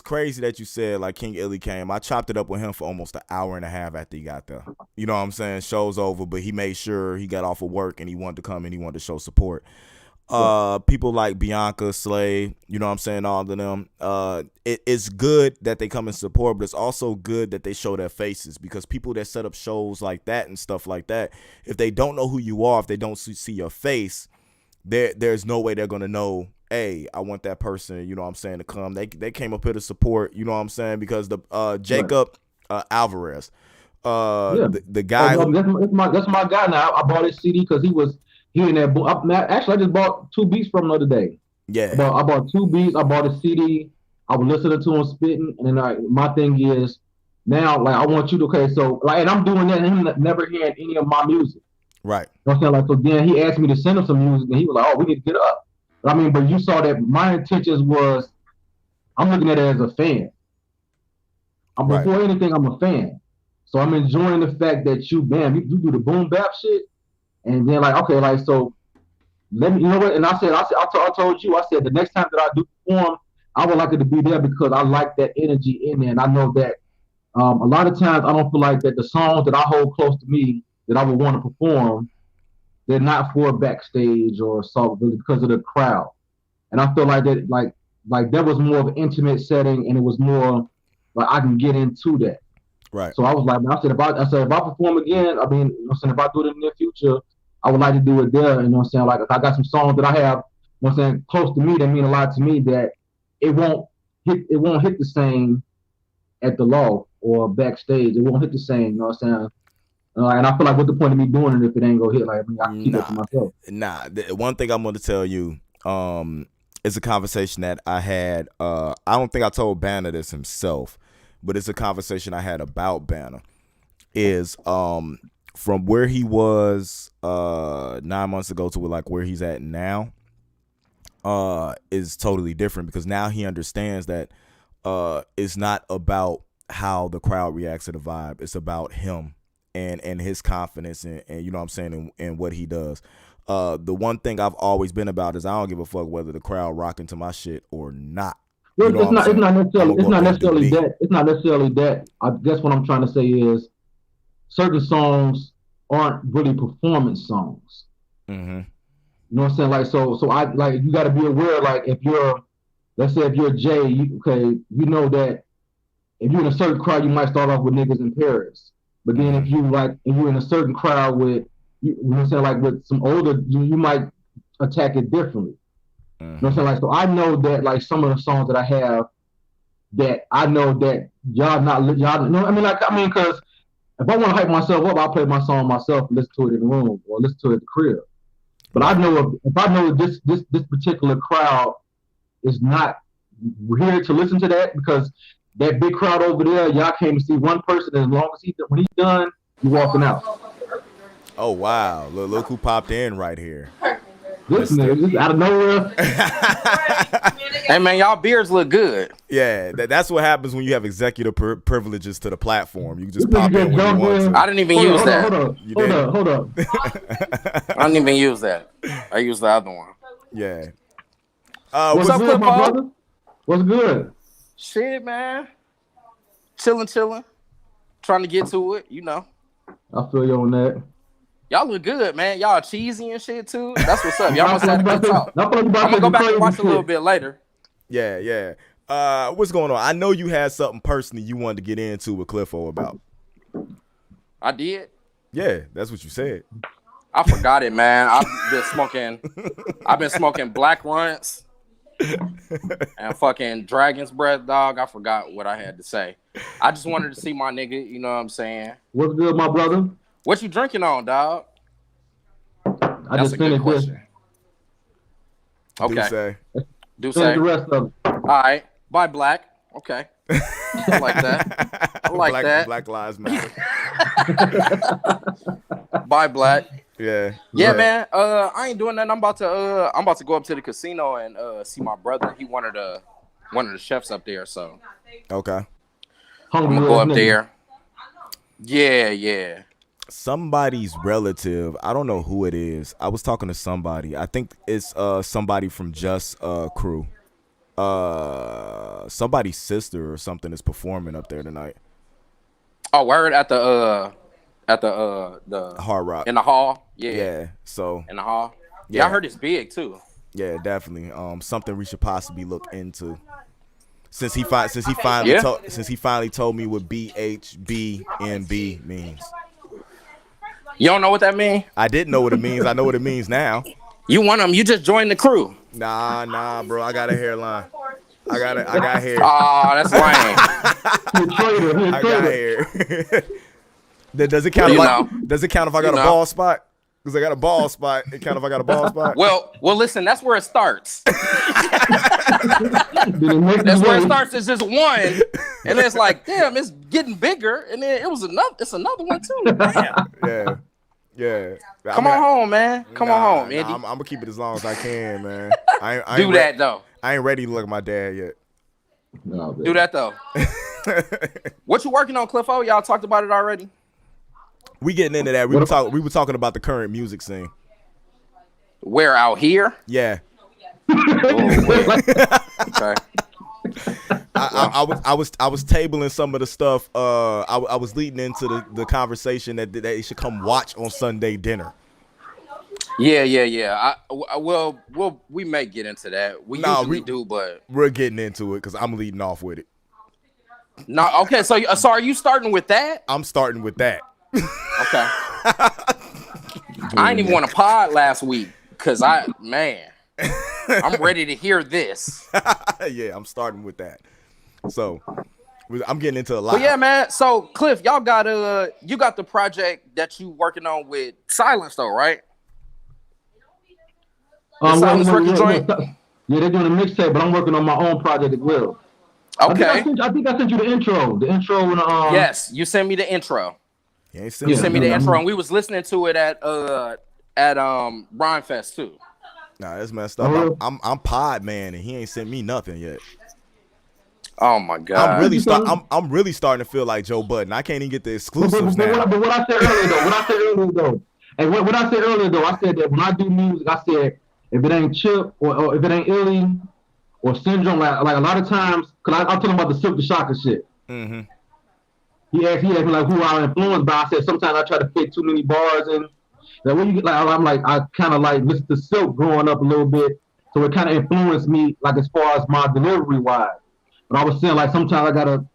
crazy that you said like King Illy came. I chopped it up with him for almost an hour and a half after he got there. You know what I'm saying? Show's over, but he made sure he got off of work and he wanted to come and he wanted to show support. People like Bianca, Slay, you know what I'm saying, all of them. It's good that they come and support, but it's also good that they show their faces, because people that set up shows like that and stuff like that, if they don't know who you are, if they don't see your face, there's no way they're gonna know, hey, I want that person, you know what I'm saying, to come. They came up here to support, you know what I'm saying, because the Jacob Alvarez, the guy. That's my guy now. I bought his CD because he in that book. Actually, I just bought 2 beats from him the other day. Yeah. I bought 2 beats. I bought a CD. I was listening to him spitting, and then my thing is now, like, I want you to, okay, so like, and I'm doing that, and him never hearing any of my music. Right. You know what I'm saying? Like, so then he asked me to send him some music, and he was like, "Oh, we need to get up." But, I mean, but you saw that my intentions was, I'm looking at it as a fan. Right. Before anything, I'm a fan. So I'm enjoying the fact that you do the boom bap shit. And then like, okay, like, so let me, you know what? And I told you, I said the next time that I do perform, I would like it to be there because I like that energy in there. And I know that a lot of times I don't feel like that the songs that I hold close to me that I would want to perform, they're not for backstage or so because of the crowd. And I feel like that, like that was more of an intimate setting, and it was more like I can get into that. Right. So I was like, I said if I perform again, I mean, you know what I'm saying, if I do it in the near future, I would like to do it there. You know what I'm saying? Like, if I got some songs that I have, you know what I'm saying, close to me that mean a lot to me, that it won't hit the same at the loft or backstage. It won't hit the same. You know what I'm saying? And I feel like, what's the point of me doing it if it ain't gonna hit? Like, I mean, I can keep it to myself. One thing I'm gonna tell you, it's a conversation that I had. I don't think I told Banner this himself, but it's a conversation I had about Banner. Is from where he was 9 months ago to like where he's at now is totally different, because now he understands that it's not about how the crowd reacts to the vibe. It's about him and his confidence and you know what I'm saying, and what he does. The one thing I've always been about is I don't give a fuck whether the crowd rocking to my shit or not. You know it's not necessarily that. It's not necessarily that. I guess what I'm trying to say is certain songs aren't really performance songs. Mm-hmm. You know what I'm saying? Like, so I like, you got to be aware. Like, let's say if you're Jay, you know that if you're in a certain crowd, you might start off with niggas in Paris. But then if you like, if you're in a certain crowd with, you know what I'm saying, like with some older, you might attack it differently. You know what I'm saying? Like, so I know that like some of the songs that I have, that I know that y'all know. I mean, because if I want to hype myself up, I'll play my song myself and listen to it in the room or listen to it at the crib. But I know if I know this particular crowd is not here to listen to that, because that big crowd over there, y'all came to see one person, and as long as when he's done, you walking out. Oh wow! Look who popped in right here. This nigga, just out of nowhere. Hey man, y'all beards look good. Yeah, that's what happens when you have executive privileges to the platform. You can just pop in when you want to. I didn't even use that. Hold up. I didn't even use that. I used the other one. Yeah. What's up, my brother? What's good? Shit, man. Chilling. Trying to get to it, you know. I feel you on that. Y'all look good, man. Y'all cheesy and shit too. That's what's up. Y'all must have had a good talk. I'm gonna go back and watch a little bit later. Yeah. What's going on? I know you had something personally you wanted to get into with Cliffo about. I did. Yeah, that's what you said. I forgot it, man. I've been smoking black runts And fucking Dragon's Breath, dog. I forgot what I had to say. I just wanted to see my nigga. You know what I'm saying? What's good, my brother? What you drinking on, dog? I just finished this. Okay. Do say. The rest of it. All right. Bye, Black. Okay. I like that. I like that. Black Lives Matter. Bye, Black. Yeah. Yeah, man. I ain't doing nothing. I'm about to go up to the casino and see my brother. He one of the chefs up there, so. Okay. I'm gonna go up there. Yeah. Somebody's relative. I don't know who it is. I was talking to somebody. I think it's somebody from Just Crew. Somebody's sister or something is performing up there tonight. Oh, word at the Hard Rock in the hall. Yeah. So in the hall. Yeah, I heard it's big too. Yeah, definitely. Something we should possibly look into. Since he finally told me what BHBNB means. You don't know what that means? I didn't know what it means. I know what it means now. You want them? You just joined the crew. Nah, bro. I got a hairline. I got hair. Oh, that's lame. I got hair. Does it count? Does it count if I got a bald spot? Because I got a bald spot. It count if I got a bald spot? Well, listen. That's where it starts. That's where it starts. It's just one, and then it's like, damn, it's getting bigger, and then it's another one too. Damn. Yeah. Come on home, man. Come on home, Andy. I'm gonna keep it as long as I can, man. I Do that though. I ain't ready to look at my dad yet. No, do that though. What you working on, Cliffo? Y'all talked about it already. We getting into that. We were talking about the current music scene. Where, out here? Yeah. Okay. I was tabling some of the stuff. I was leading into the conversation that they should come watch on Sunday dinner. Yeah. We may get into that. We usually do, but we're getting into it because I'm leading off with it. No, okay. So are you starting with that? I'm starting with that. Okay. I didn't even want to pod last week because I'm ready to hear this. Yeah, I'm starting with that. So I'm getting into a lot. But yeah, man. So Cliff, y'all got you got the project that you working on with Silence though, right? Silence record joint. Yeah, they're doing a mixtape, but I'm working on my own project as well. Okay. I think I sent you the intro. The intro and yes, you sent me the intro. You sent me the intro, and we was listening to it at Brine Fest too. Nah, that's messed up. I'm pod man, and he ain't sent me nothing yet. Oh my god! I'm really starting to feel like Joe Budden. I can't even get the exclusives now. But what I said earlier though, what I said earlier though, I said that when I do music, I said if it ain't Chip or if it ain't Illy or Syndrome, like a lot of times, cause I'm talking about the Silk the Shocker shit. Mm-hmm. He asked me like who I influenced by. I said sometimes I try to fit too many bars in. That when you get I kind of like listen to Silk growing up a little bit, so it kind of influenced me like as far as my delivery wise. But I was saying like sometimes I gotta, all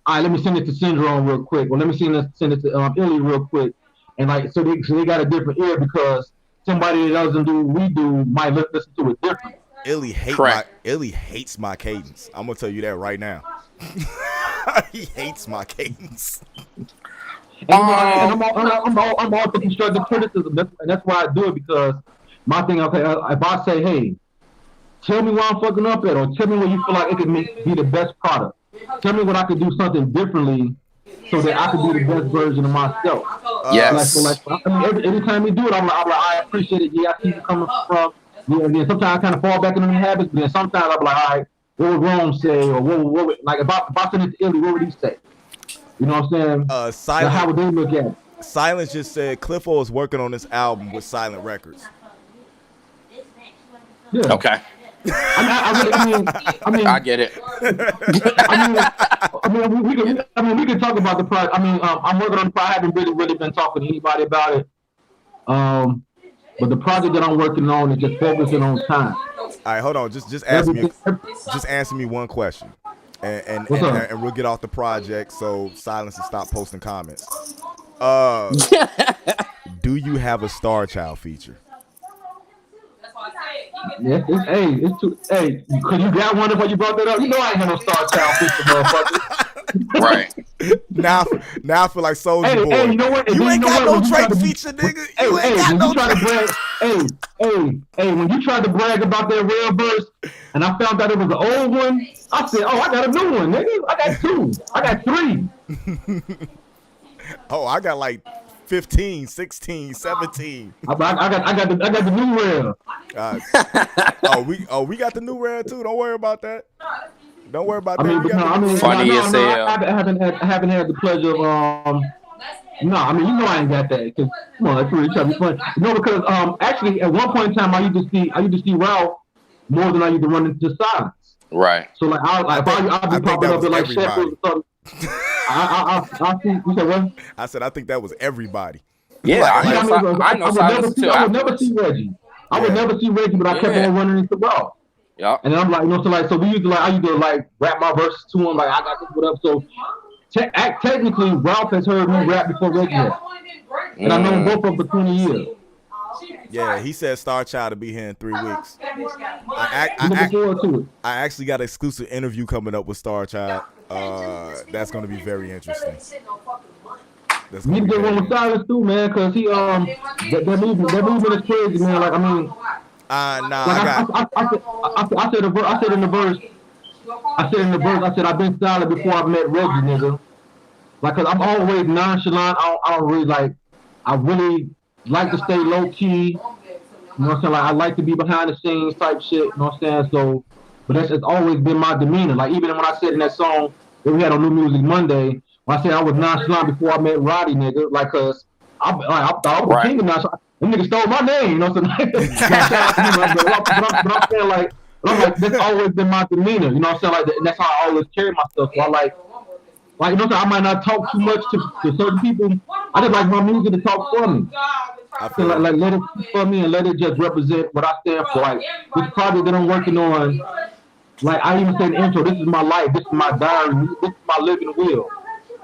right, let me send it to Syndrome real quick, or let me send it to Illy real quick, and like so they got a different ear because somebody that doesn't do what we do might listen to it different. Illy hates my cadence. I'm gonna tell you that right now. He hates my cadence. I'm all for constructive criticism, and that's why I do it because my thing. Okay, if I say, hey, tell me where I'm fucking up at, or tell me where you feel like it could be the best product. Tell me what I could do something differently so that I could be the best version of myself. Yes. Every time we do it, I'm like, I appreciate it. Yeah, I see you coming from. Yeah, and then sometimes I kind of fall back into the habits, but then sometimes I'm like, all right, what would Rome say, or what like if I send it to Illy, what would he say? You know what I'm saying? Silent, how would they look at it? Silence just said Cliffo is working on this album with Silent Records. Yeah. Okay. I mean, I get it. we can talk about the project. I'm working on the project. I haven't really been talking to anybody about it. But the project that I'm working on is just focusing on time. All right, hold on. Just answer me one question, and we'll get off the project so Silence will stop posting comments. Do you have a Star Child feature? It's too. Hey, cause you got one before you brought that up. You know I ain't got no Star Child feature, motherfucker. Right. Now I feel like Soulja Hey, Boy. hey, you know what? You ain't know got what? no When you Drake try to be- feature, nigga. Hey, You ain't got when no you try to Drake. brag, when you tried to brag about that real verse, and I found out it was an old one, I said, "Oh, I got a new one, nigga. I got two. I got three." Oh, I got like 15, 16, 17. I got the new rail. We got the new rare too. Don't worry about that. Don't worry about I that. mean, We got the new rare. Funny as hell. I haven't had the pleasure of No, I mean, you know I ain't got that. Cause come on, that's really trying to be funny. No, because actually at one point in time I used to see Ralph more than I used to run into Silence. Right. So like I'll be popping up at like Sheffield's or something. I see. You said what? I said I think that was everybody. Yeah, I know Silence too. I would never see Reggie. I would never see Reggie, but I kept on running into Ralph. Yeah. And then I'm like, so we used to I used to rap my verses to him, like I got this, whatever. So technically, Ralph has heard me rap before Reggie has. And I've known both of them for 20 years. Yeah, he said Star Child to be here in 3 weeks. I actually got an exclusive interview coming up with Star Child. That's going to be very interesting. You need to get one with Silence too, man, because he that movement is crazy, man. Like I mean, I said in the verse, I said I've been silent before I met Reggie, nigga. Like, cause I'm always nonchalant. I don't really I really like to stay low key. You know what I'm saying? Like I like to be behind the scenes type shit. You know what I'm saying? So, but it's always been my demeanor. Like even when I said in that song that we had on New Music Monday, when I said I was nonchalant before I met Roddy, nigga, like cause I thought I was the king of nonchalant. Them niggas stole my name, you know what I'm saying? But I'm saying like that's always been my demeanor. You know what I'm saying? Like and that's how I always carry myself. So I like you know what I'm saying? I might not talk too much to certain people. I just like my music to talk for me. I feel like let it for me and let it just represent what I stand for. Like this project that I'm working on, like I even said in the intro, this is my life, this is my diary, this is my living will.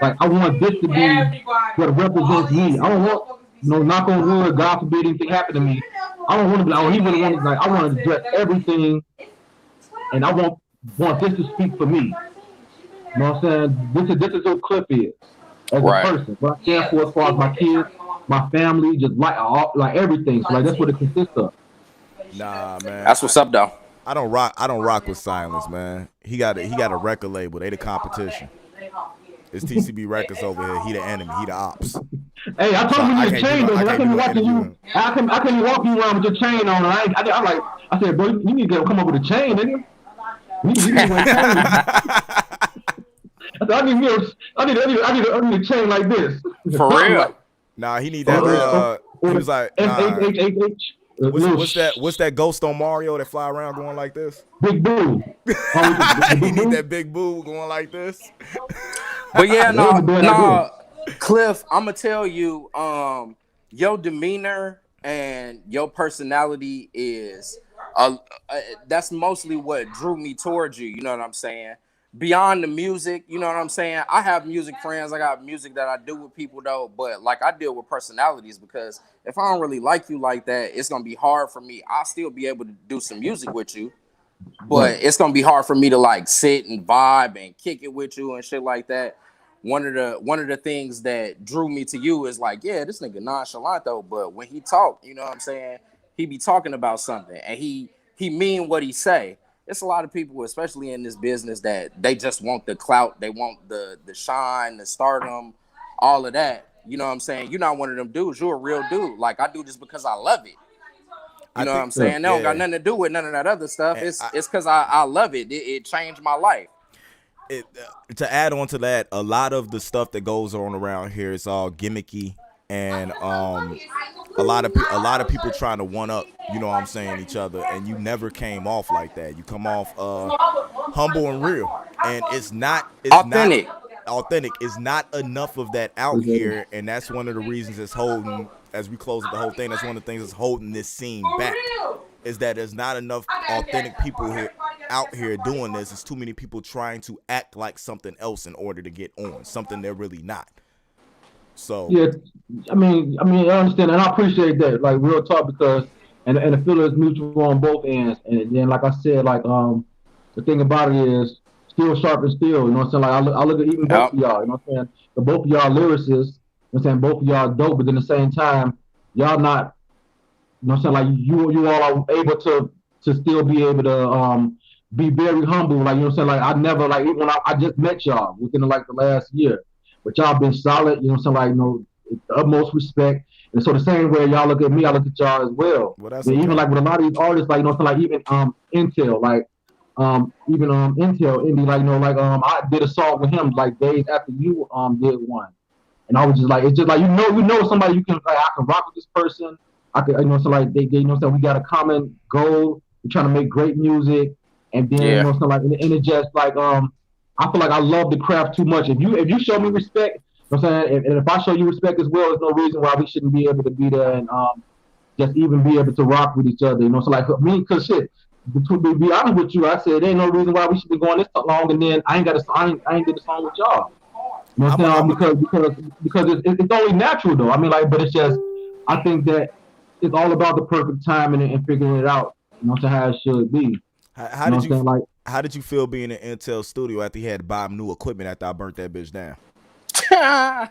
Like I want this to be what represents me. I don't want, knock on wood, God forbid anything happen to me. I don't want to be like, he really wants I want to address everything, and I want this to speak for me. You know what I'm saying? This is what Cliff is as a person. What I stand for as far as my kids, my family, just like everything. So like that's what it consists of. Nah, man. That's what's up, though. I don't rock with Silence, man. He got a record label. They the competition. It's TCB Records over here. He the enemy. He the ops. Hey, I told you your chain on. I can't be watching you. I can't be walking around with your chain on. I said, bro, you need to come up with a chain, nigga. You need a chain. I need a chain like this. For real. Nah, he need that. He was like, what's that ghost on Mario that fly around going like this? Big Boo. He need that big boo going like this. But yeah, no, Cliff, I'm gonna tell you, your demeanor and your personality is that's mostly what drew me towards you. You know what I'm saying? Beyond the music, you know what I'm saying? I have music friends. I got music that I do with people though, but like I deal with personalities because if I don't really like you like that, it's gonna be hard for me. I'll still be able to do some music with you, but it's gonna be hard for me to like sit and vibe and kick it with you and shit like that. One of the things that drew me to you is like, yeah, this nigga nonchalant though, but when he talk, you know what I'm saying? He be talking about something and he mean what he say. It's a lot of people, especially in this business, that they just want the clout, they want the shine, the stardom, all of that. You know what I'm saying? You're not one of them dudes. You're a real dude. Like I do this because I love it. You know what I'm saying? They don't got nothing to do with none of that other stuff. It's because I love it. It changed my life. To add on to that, a lot of the stuff that goes on around here is all gimmicky, and a lot of people trying to one up, you know what I'm saying, each other, and you never came off like that. You come off humble and real, and it's not authentic. Authentic is not enough of that out here, and that's one of the reasons it's holding. As we close the whole thing, that's one of the things that's holding this scene back. Is that there's not enough authentic people out here doing this. It's too many people trying to act like something else in order to get on something they're really not. So yeah, I mean, I understand, and I appreciate that, like real talk, because and the feeling is mutual on both ends. And then, like I said, like the thing about it is steel sharp and steel. You know what I'm saying? Like I look at even both of y'all. You know what I'm saying? The both of y'all lyricists. You know what I'm saying? Both of y'all dope, but at the same time, y'all not. You know what I'm saying? Like you all are able to still be able to be very humble. Like you know what I'm saying? Like I never like even when I just met y'all within like the last year, but y'all been solid. You know what I'm saying? Like the utmost respect. And so the same way y'all look at me, I look at y'all as well. That's okay. Even like with a lot of these artists, like you know, so like even Intel, like even Intel Indy, like you know, like I did a song with him like days after you did one, and I was just like, it's just like you know somebody you can like I can rock with this person. I could you know so like they you know so we got a common goal. We're trying to make great music, and then you know so like and it just like I feel like I love the craft too much. If you show me respect. You know what I'm saying? And if I show you respect as well, there's no reason why we shouldn't be able to be there and just even be able to rock with each other. You know, so like me, because shit, to be honest with you, I said there ain't no reason why we should be going this long, and then I ain't did a song with y'all. You know what I'm saying? Because it's only natural though. I mean, like, but it's just I think that it's all about the perfect timing and figuring it out. You know what I'm saying? How it should be. How did you feel being in Intel studio after he had to buy new equipment after I burnt that bitch down? Well,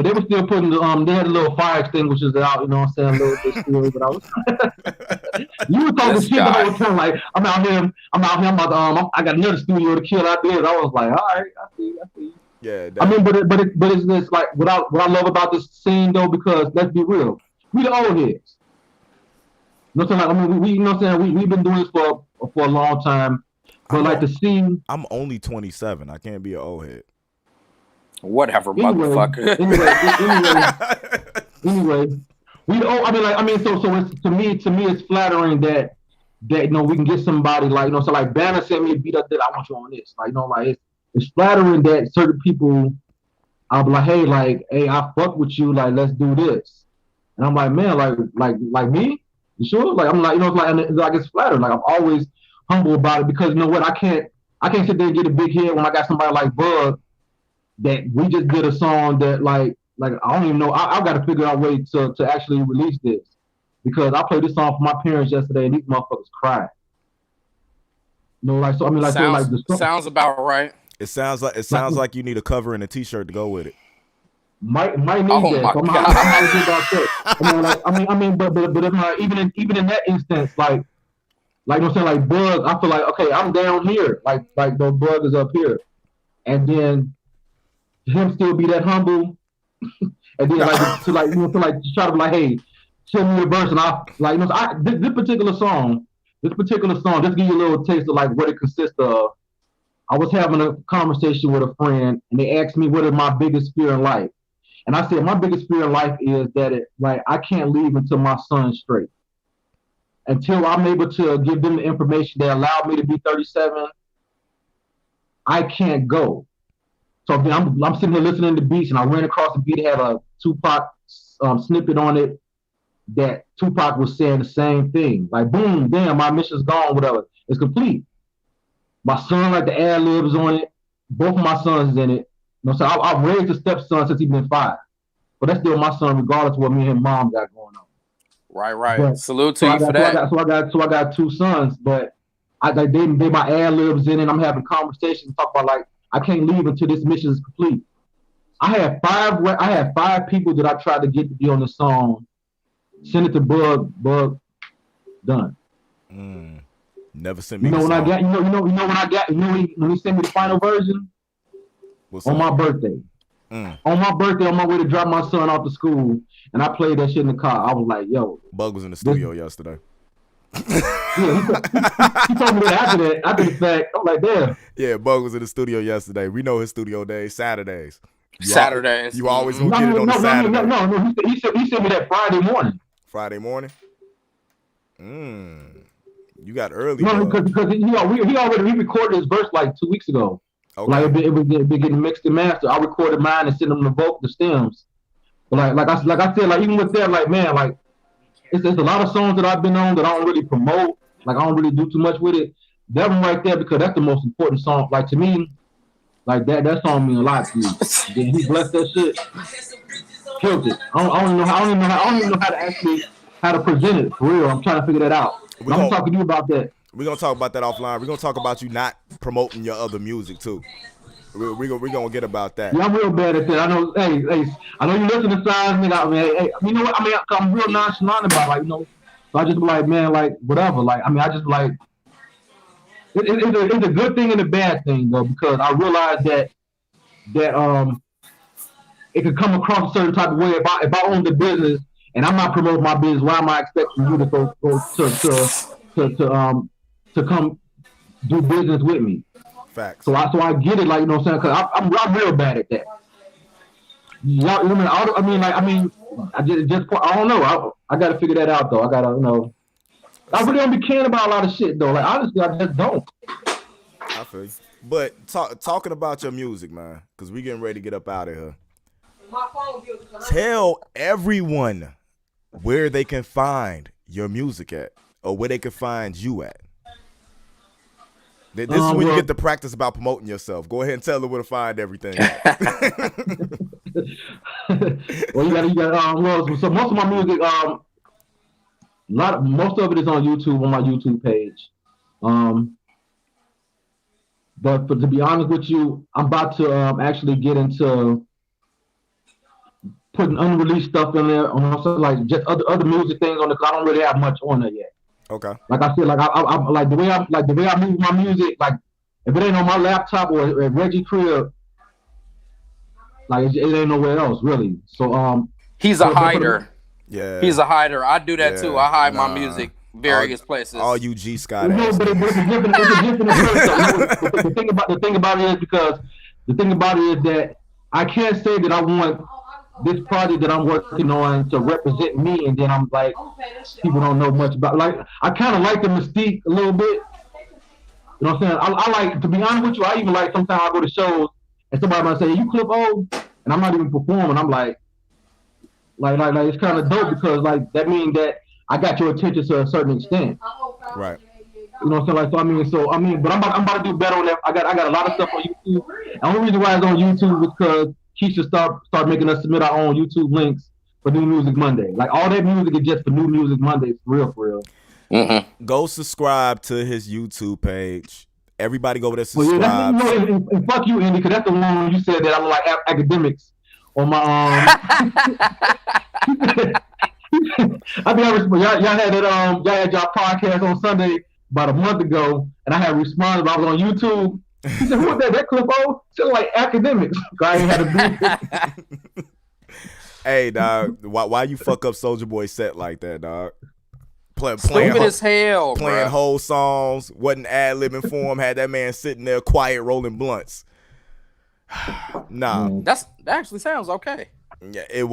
they were still putting they had a little fire extinguishers out, you know what I'm saying, a little bit still, but I was you were talking shit the whole time, like I'm out here, I got another studio to kill out there. I was like, all right, I see. Yeah, I mean, but it's just like what I love about this scene though, because let's be real, we the old heads. You know what I'm saying? Like, I mean, we you know what I'm saying, we've been doing this for a long time, but like the scene. I'm only 27. I can't be an old head. Whatever, motherfucker. Anyway, so it's, to me, it's flattering that you know we can get somebody like you know, so like Banner sent me a beat up that I want you on this, like you know, like it's flattering that certain people, I'll be like, hey, I fuck with you, like let's do this, and I'm like, man, like me, you sure? Like I'm like, you know, like it's flattering, like I'm always humble about it because you know what, I can't sit there and get a big head when I got somebody like Bug. That we just did a song that like I don't even know. I've got to figure out a way to actually release this because I played this song for my parents yesterday and these motherfuckers cried. You know, like so. I mean, like sounds about right. It sounds like you need a cover and a T-shirt to go with it. Might need that. So I'm about that. I mean, but if not, even in that instance, like you know what I'm saying, like Bug, I feel like okay, I'm down here, like the Bug is up here, and then. Him still be that humble, and then to try to be like, hey, show me your verse, and I like you know this particular song, just give you a little taste of like what it consists of. I was having a conversation with a friend, and they asked me what is my biggest fear in life, and I said my biggest fear in life is that I can't leave until my son's straight, until I'm able to give them the information that allowed me to be 37. I can't go. So I'm sitting here listening to beats, and I ran across a beat that had a Tupac snippet on it that Tupac was saying the same thing. Like, boom, damn, my mission's gone, whatever. It's complete. My son, like the ad libs on it. Both of my sons is in it. You know, so I've raised a stepson since he's been 5. But that's still my son, regardless of what me and his mom got going on. Right. But, salute to you for that. So I got 2 sons, but they my ad libs in it. I'm having conversations, talk about like, I can't leave until this mission is complete. I had 5 people that I tried to get to be on the song. Send it to Bug, done. Never sent me. When he sent me the final version on my birthday. On my birthday, on my way to drop my son off to school, and I played that shit in the car. I was like, yo. Bug was in the studio yesterday. Yeah, he told me that after the fact. I'm like, damn. Yeah, Bug was in the studio yesterday. We know his studio days, Saturdays. You always gonna get it on Saturday. No. He sent me that Friday morning. Friday morning? You got early. No, because he recorded his verse like 2 weeks ago. Okay. Like it was getting mixed and mastered. I recorded mine and sent him the stems. But like I said, like even with that, like man, like it's a lot of songs that I've been on that I don't really promote. Like I don't really do too much with it. That one right there, because that's the most important song. Like to me, like that song means a lot to me. Then he blessed that shit, killed it. I don't even know how to how to present it for real. I'm trying to figure that out. I'm gonna talk to you about that. We're gonna talk about that offline. We're gonna talk about you not promoting your other music too. We're gonna get about that. Yeah, I'm real bad at that. I know. Hey, I know you listen to signs, nigga. Hey, you know what? I mean, I'm real nonchalant about, like, you know. So I just be like, man, like, whatever. Like, I mean, I just be like, it's a good thing and a bad thing though, because I realize that it could come across a certain type of way. If I own the business and I'm not promoting my business, why am I expecting you to go to come do business with me? Facts. So I get it, like, you know what I'm saying? Because I'm real bad at that. Y'all, I don't know. I got to figure that out though. I gotta, you know. I really don't be caring about a lot of shit though. Like, honestly, I just don't. I feel you. But talking about your music, man, because we getting ready to get up out of here. Tell everyone where they can find your music at, or where they can find you at. This is when you get to practice about promoting yourself. Go ahead and tell them where to find everything. Well, you got. So most of my music, most of it is on YouTube, on my YouTube page. But to be honest with you, I'm about to actually get into putting unreleased stuff in there, on like just other music things on it, because I don't really have much on there yet. Okay. Like I said, like I like the way I move my music, like if it ain't on my laptop or at Reggie crib, like it ain't nowhere else really. So he's a hider. Yeah. He's a hider. I do that too. I hide my music various places. All you G Scott. No, but it's a different approach. The thing about it is because the thing about it is that I can't say that I want this project that I'm working on to represent me, and then I'm like, people don't know much about. Like, I kind of like the mystique a little bit. You know what I'm saying? I like, to be honest with you, I even like sometimes I go to shows and somebody might say, "You Cliff O," and I'm not even performing. I'm like it's kind of dope, because like that means that I got your attention to a certain extent. Right. You know what I'm saying? Like, I mean, but I'm about to do better on that. I got a lot of stuff on YouTube. The only reason why it's on YouTube is because Keisha start making us submit our own YouTube links for New Music Monday. Like, all that music is just for New Music Monday, for real. Mm-hmm. Go subscribe to his YouTube page. Everybody go over there, subscribe. Well, yeah, and fuck you, Andy, because that's the one you said that I'm like academics on my I mean, y'all had that y'all had y'all podcast on Sunday about a month ago, and I had responded. I was on YouTube. He said, "Who was that? That Cliff O?" Sound like academics. I ain't had a beat. Hey, dog, why you fuck up Soulja Boy set like that, dog? Stupid as hell, playing whole songs, wasn't ad-libbing for him, had that man sitting there quiet rolling blunts. Nah. That actually sounds okay. Yeah, it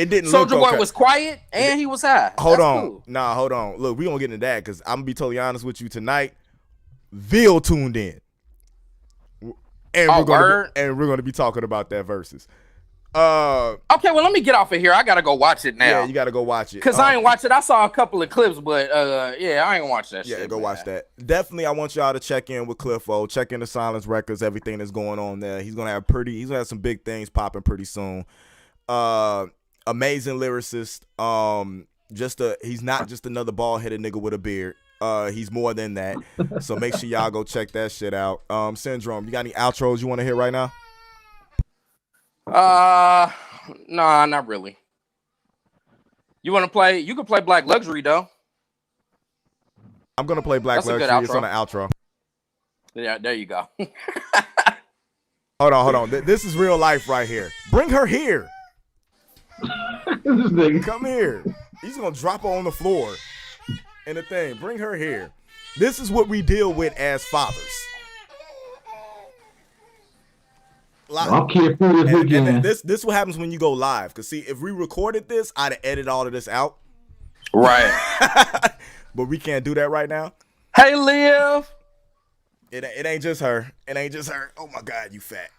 didn't Soulja look okay. Boy was quiet and he was high. Hold on. Look, we gonna get into that, because I'm gonna be totally honest with you tonight. Ville tuned in. And we're gonna be talking about that versus. Okay, well, let me get off of here. I gotta go watch it now. Yeah, you gotta go watch it. Because I ain't watched it. I saw a couple of clips, but yeah, I ain't watched that shit. Yeah, go watch that. Definitely, I want y'all to check in with Cliff O. Check in the Silence Records, everything that's going on there. He's gonna have some big things popping pretty soon. Amazing lyricist. He's not just another bald-headed nigga with a beard. He's more than that. So make sure y'all go check that shit out. Syndrome, you got any outros you want to hear right now? Nah, not really. You want to play? You can play Black Luxury though. I'm gonna play Black Luxury. It's on the outro. Yeah, there you go. Hold on. This is real life right here. Bring her here. Come here. He's gonna drop her on the floor. And the thing, bring her here. This is what we deal with as fathers. I'm careful this weekend. And this what happens when you go live. Because see, if we recorded this, I'd have edited all of this out. Right. But we can't do that right now. Hey, Liv. It ain't just her. It ain't just her. Oh my God, you fat.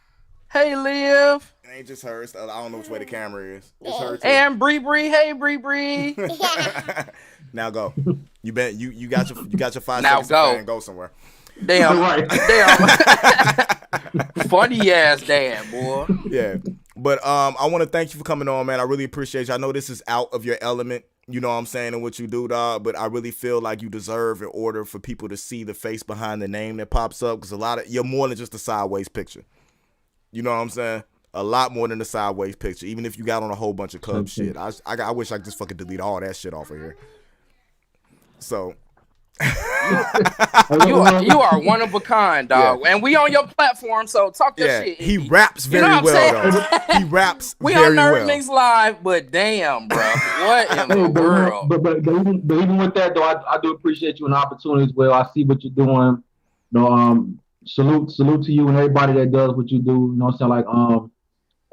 Hey, Liv. It ain't just her. I don't know which way the camera is. It's her too. And Bree. Hey, Bree. Now go. You got your 5 now seconds go. and go somewhere. Damn. Funny ass dad, boy. Yeah. But I want to thank you for coming on, man. I really appreciate you. I know this is out of your element. You know what I'm saying, and what you do, dog. But I really feel like you deserve, in order for people to see the face behind the name that pops up, because you're more than just a sideways picture. You know what I'm saying? A lot more than a sideways picture. Even if you got on a whole bunch of Cubs shit, I wish I could just fucking delete all that shit off of here. So. you are one of a kind, dog, and we on your platform, so talk your shit. He raps very well, though. He raps we very well. We on NerdMIx Live, but damn, bro, what in the world? But even with that, though, I do appreciate you an opportunity as well. I see what you're doing. You know, salute to you and everybody that does what you do. You know what I'm saying? Like,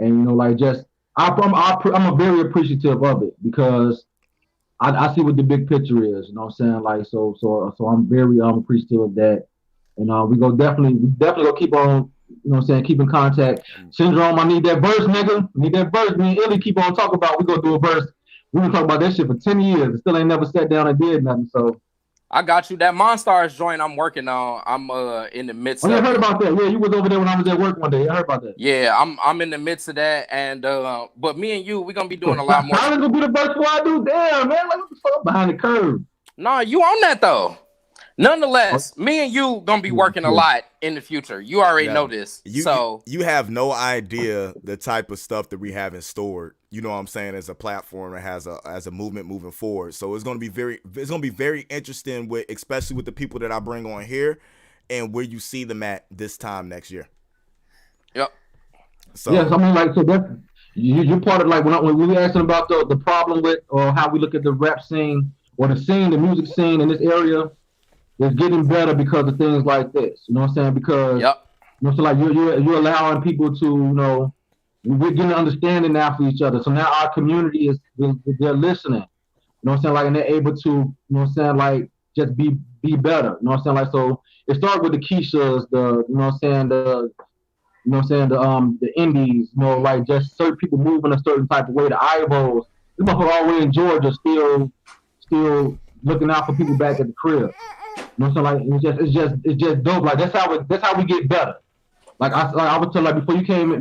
and you know, like, just I'm very appreciative of it, because I see what the big picture is, you know what I'm saying? Like, so I'm very appreciative of that. And we definitely go keep on, you know what I'm saying, keep in contact. Syndrome, I need that verse, nigga. Need that verse. Me and Illy keep on talking about, we gonna do a verse. We been talking about that shit for 10 years. Still ain't never sat down and did nothing. So I got you. That Monstars joint I'm working on. I'm in the midst of. I heard about that. Yeah, you was over there when I was at work one day. I heard about that. Yeah, I'm in the midst of that, and but me and you, we're gonna be doing a lot more. How is gonna be the best before I do? Damn, man, like, what the fuck, behind the curve? Nah, you on that though. Nonetheless, me and you gonna be working a lot in the future. You already know this. You have no idea the type of stuff that we have in store. You know what I'm saying, as a platform that has a movement moving forward. So it's gonna be very interesting, especially with the people that I bring on here, and where you see them at this time next year. Yep. So yes, I mean, like, so that's you're part of, like, when we were asking about the problem with, or how we look at the rap scene or the music scene in this area. It's getting better because of things like this. You know what I'm saying? Because you know, so like you're allowing people to, you know, we're getting understanding now for each other. So now our community they're listening. You know what I'm saying? Like, and they're able to, you know what I'm saying, like, just be better. You know what I'm saying? Like, so it started with the Keishas, you know what I'm saying, the indies, you know, like, just certain people moving a certain type of way. The Ivos, this motherfucker all the way in Georgia still looking out for people back at the crib. You know what I'm saying? Like, it's just dope. Like, that's how we get better. Like, I would tell, like, before you came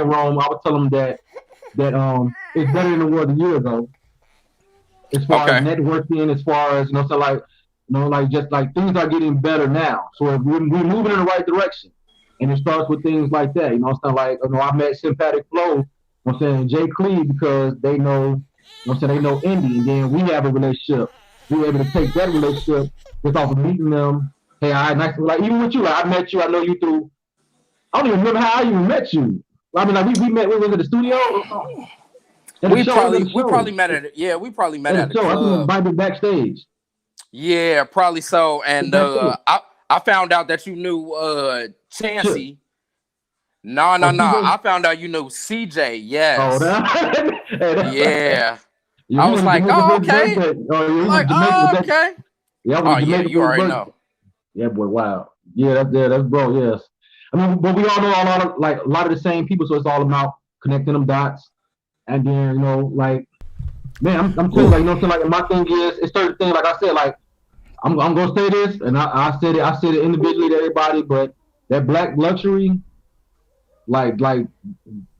Rome, I would tell them that it's better than it was a year ago. As far as networking, as far as, you know, so like, you know, like, just like things are getting better now. So we're moving in the right direction. And it starts with things like that. You know what I'm saying? Like, you know, I met Sympathetic Flow, you know what I'm saying, Jay Clee, because they know, you know what I'm saying, they know Indy, and then we have a relationship. We were able to take that relationship just off of meeting them. Hey, all right, nice. Like, even with you, like, I met you. I know you through. I don't even remember how I even met you. I mean, like, we met. We went to the studio. We probably met at we probably met at the club. I think we invited backstage. Yeah, probably so. And I found out that you knew Chancey. No. I found out you knew CJ. Yes. Oh, yeah. I was like, oh, okay. Like, oh, okay. Yeah, you already know. Yeah, boy, wow. Yeah, that's bro, yes. I mean, but we all know a lot of the same people, so it's all about connecting them dots. And then, you know, like, man, I'm telling you, like, you know what I'm saying? Like, my thing is, it's certain things, like I said, like, I'm gonna say this, and I said it individually to everybody, but that Black luxury, like to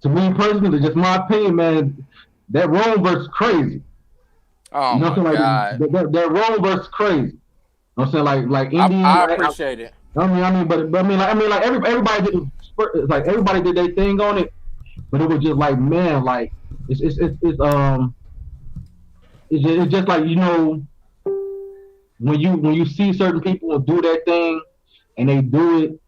me personally, just my opinion, man, that Rome verse crazy. Oh, you know what I'm saying? Like, that Rome verse crazy. You know what I'm saying? Like Indian. I appreciate it. I mean, but everybody did their thing on it, but it was just like, man, like it's just like, you know, when you see certain people do their thing and they do it,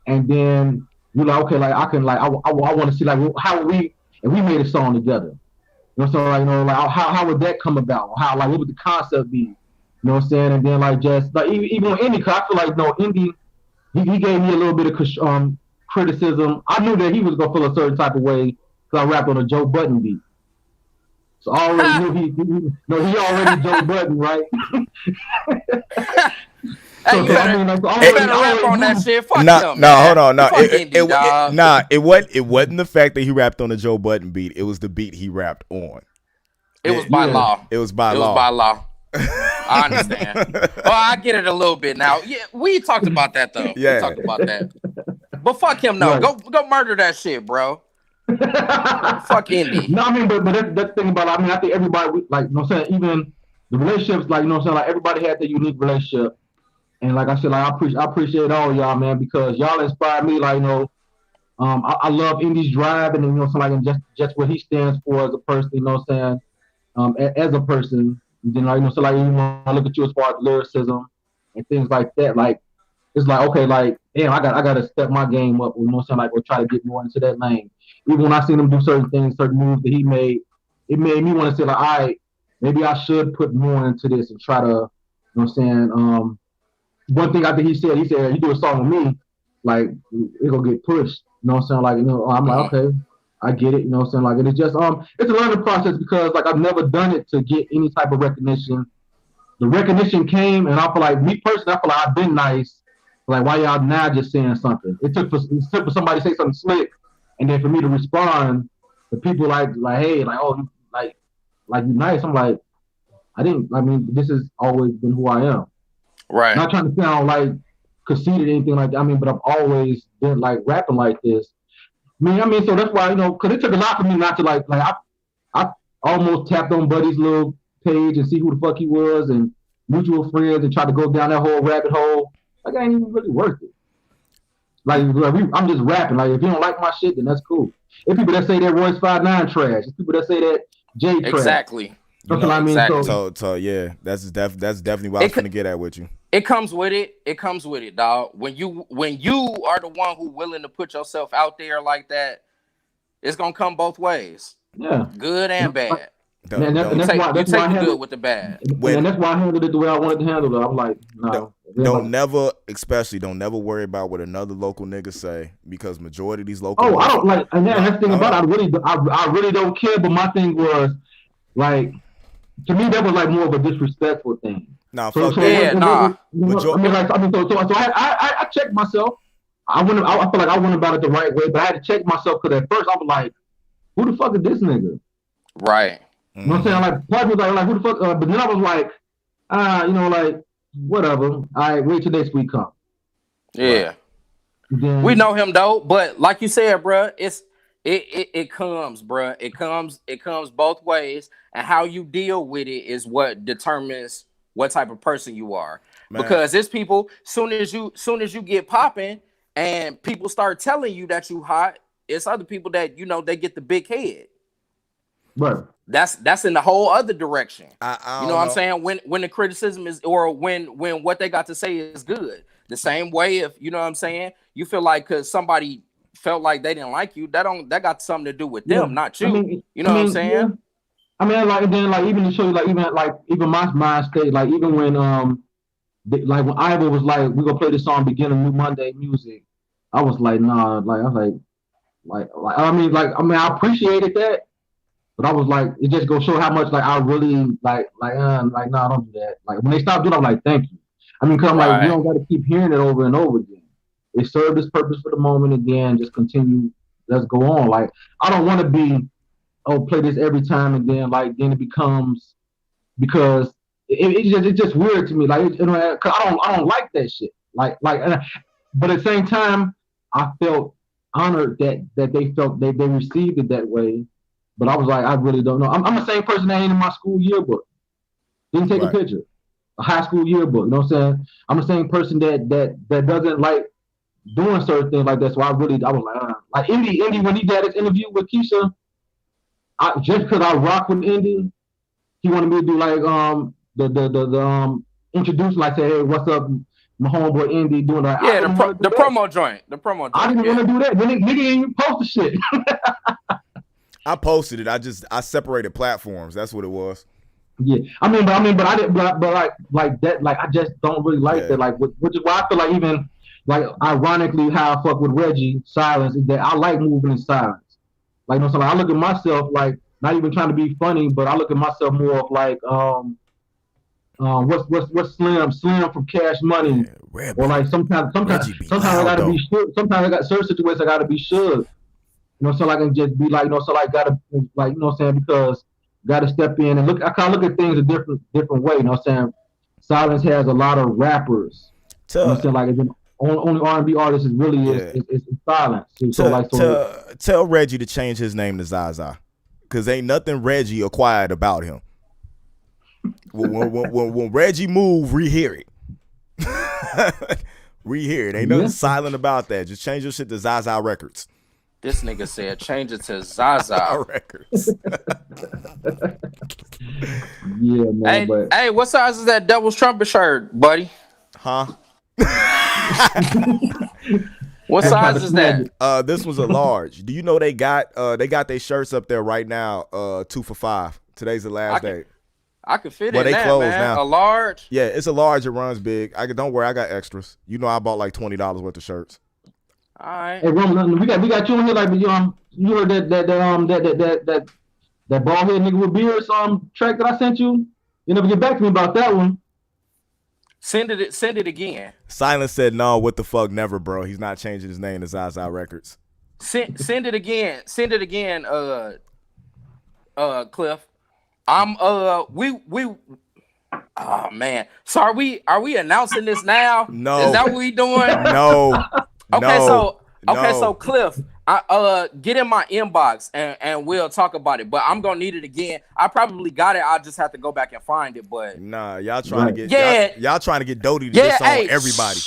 and then you're like, okay, like, I can, like, I want to see, like, how we made a song together. You know, so, like, you know, like, how would that come about? How, like, what would the concept be? You know what I'm saying? And then, like, just like, even with Indy, because I feel like, no, Indy, he gave me a little bit of criticism. I knew that he was gonna feel a certain type of way because I rapped on a Joe Budden beat. So I already knew he already Joe Budden, right? Hey, you better rap on that shit. Fuck him, hold on. It Indy, wasn't the fact that he rapped on the Joe Budden beat. It was the beat he rapped on. It was by law. It was by law. I understand. Oh, I get it a little bit now. Yeah, we talked about that though. Yeah. We talked about that. But fuck him, no. Right. Go murder that shit, bro. Fuck Indy. No, I mean, but that's the thing about it. I mean, I think everybody, like, you know what I'm saying, even the relationships, like, you know what I'm saying, like, everybody had their unique relationship. And like I said, like, I appreciate all y'all, man, because y'all inspired me. Like, you know, I love Indy's drive, and you know, something like, and just what he stands for as a person. You know what I'm saying? As a person, and then, like, you know, so like, you know, I look at you as far as lyricism and things like that. Like, it's like, okay, like, damn, I got to step my game up. You know what I'm saying? Like, we'll try to get more into that lane. Even when I seen him do certain things, certain moves that he made, it made me want to say, like, all right, maybe I should put more into this and try to, you know what I'm saying? One thing I think he said, you do a song with me, like, it gonna get pushed. You know what I'm saying? Like, you know, I'm like, okay, I get it. You know what I'm saying? Like, and it's just, it's a learning process because, like, I've never done it to get any type of recognition. The recognition came, and I feel like, me personally, I feel like I've been nice. Like, why y'all now just saying something? It took for somebody to say something slick, and then for me to respond, the people like, hey, like, oh, like you nice. I'm like, I mean, this has always been who I am. Right. Not trying to sound like conceited or anything like that. I mean, but I've always been like rapping like this. I mean, so that's why, you know, because it took a lot for me not to like I almost tapped on Buddy's little page and see who the fuck he was and mutual friends and tried to go down that whole rabbit hole. Like, I ain't even really worth it. Like, I'm just rapping. Like, if you don't like my shit, then that's cool. If people that say that Royce 5'9" trash, if people that say that Jay trash. Exactly. That's what I mean. Exactly. So yeah, that's definitely what I was gonna get at with you. It comes with it. It comes with it, dog. When you are the one who willing to put yourself out there like that, it's gonna come both ways. Yeah. Good and bad. That's why the good with the bad. And that's why I handled it the way I wanted to handle it. I'm like, no. Don't never worry about what another local nigga say, because majority of these local. I don't like. And that's the thing about it. I really don't care. But my thing was, like, to me, that was like more of a disrespectful thing. Nah, so, fuck yeah, nah. I checked myself. I feel like I went about it the right way, but I had to check myself because at first I was like, who the fuck is this nigga? Right. You know what I'm saying? Like, part was like, who the fuck? But then I was like, you know, like, whatever. All right, wait till next week come. Yeah. Then, we know him though, but like you said, bro, it comes, bro. It comes both ways, and how you deal with it is what determines what type of person you are. Man. Because it's people, soon as you get popping and people start telling you that you hot, it's other people that, you know, they get the big head. Right. That's in the whole other direction. I you know what I'm saying? When the criticism is, or when what they got to say is good. The same way, if you know what I'm saying, you feel like because somebody felt like they didn't like you, that got something to do with them, not you. I mean, you know what I'm saying? Yeah. I mean, like, then, like, even to show you, like, even my mind state, like, even when like when Ivor was like, we gonna play this song, Begin a New Monday Music, I was like, nah, like, I was like I mean, I appreciated that, but I was like, it just goes show how much, like, I really like, nah, don't do that. Like, when they stopped doing it, I'm like, thank you. I mean, cause I'm like, you don't got to keep hearing it over and over again. It served its purpose for the moment. Again, just continue. Let's go on. Like, I don't want to be, play this every time, and then it becomes, because it's just weird to me. Like, cause I don't like that shit. Like, but at the same time, I felt honored that they felt they received it that way. But I was like, I really don't know. I'm the same person that ain't in my school yearbook. Didn't take a picture. A high school yearbook. You know what I'm saying? I'm the same person that doesn't like doing certain things like that. So I was like Indy when he did his interview with Keisha, just because I rock with Indy, he wanted me to do like the introduce, like, say, hey, what's up, my homeboy Indy, doing that. Yeah, the promo joint. I didn't want to do that. Nigga didn't even post the shit. I posted it. I separated platforms. That's what it was. Yeah, I mean, but I didn't, but like that, like, I just don't really like that. Like, which is why I feel like, even like, ironically, how I fuck with Reggie Silence is that I like moving in silence. Like, you know, so, like, I look at myself, like, not even trying to be funny, but I look at myself more of like, what's Slim from Cash Money, or like sometimes I gotta be sure. Sometimes I got certain situations I gotta be sure. You know, so I can just be like, you know, so like gotta, like, you know what I'm saying, because gotta step in and look. I kind of look at things a different way. You know what I'm saying? Silence has a lot of rappers. You know what I'm saying? Like, only R&B artist is really is silence. Tell Reggie to change his name to Zaza, because ain't nothing Reggie acquired about him. When Reggie move, rehear it. Rehear it. Ain't nothing silent about that. Just change your shit to Zaza Records. This nigga said change it to Zaza Records. Yeah, man. Hey, what size is that Devil's Trumpet shirt, buddy? Huh? What size is that? This was a large. Do you know they got their shirts up there right now? 2 for $5. Today's the last day. I could fit well, in they that, closed man. now. A large. Yeah, it's a large. It runs big. Don't worry, I got extras. You know, I bought like $20 worth of shirts. All right. Hey, Roman, we got you in here like you heard that bald head nigga with beard track that I sent you. You never get back to me about that one. Send it again. Silence said, "No, what the fuck, never, bro. He's not changing his name to Zaza Records." Send it again. Send it again. Cliff. Oh man. So are we announcing this now? No. Is that what we doing? No. So Cliff, get in my inbox and we'll talk about it. But I'm gonna need it again. I probably got it. I'll just have to go back and find it. But nah, y'all trying to get y'all trying to get Doty to diss on everybody.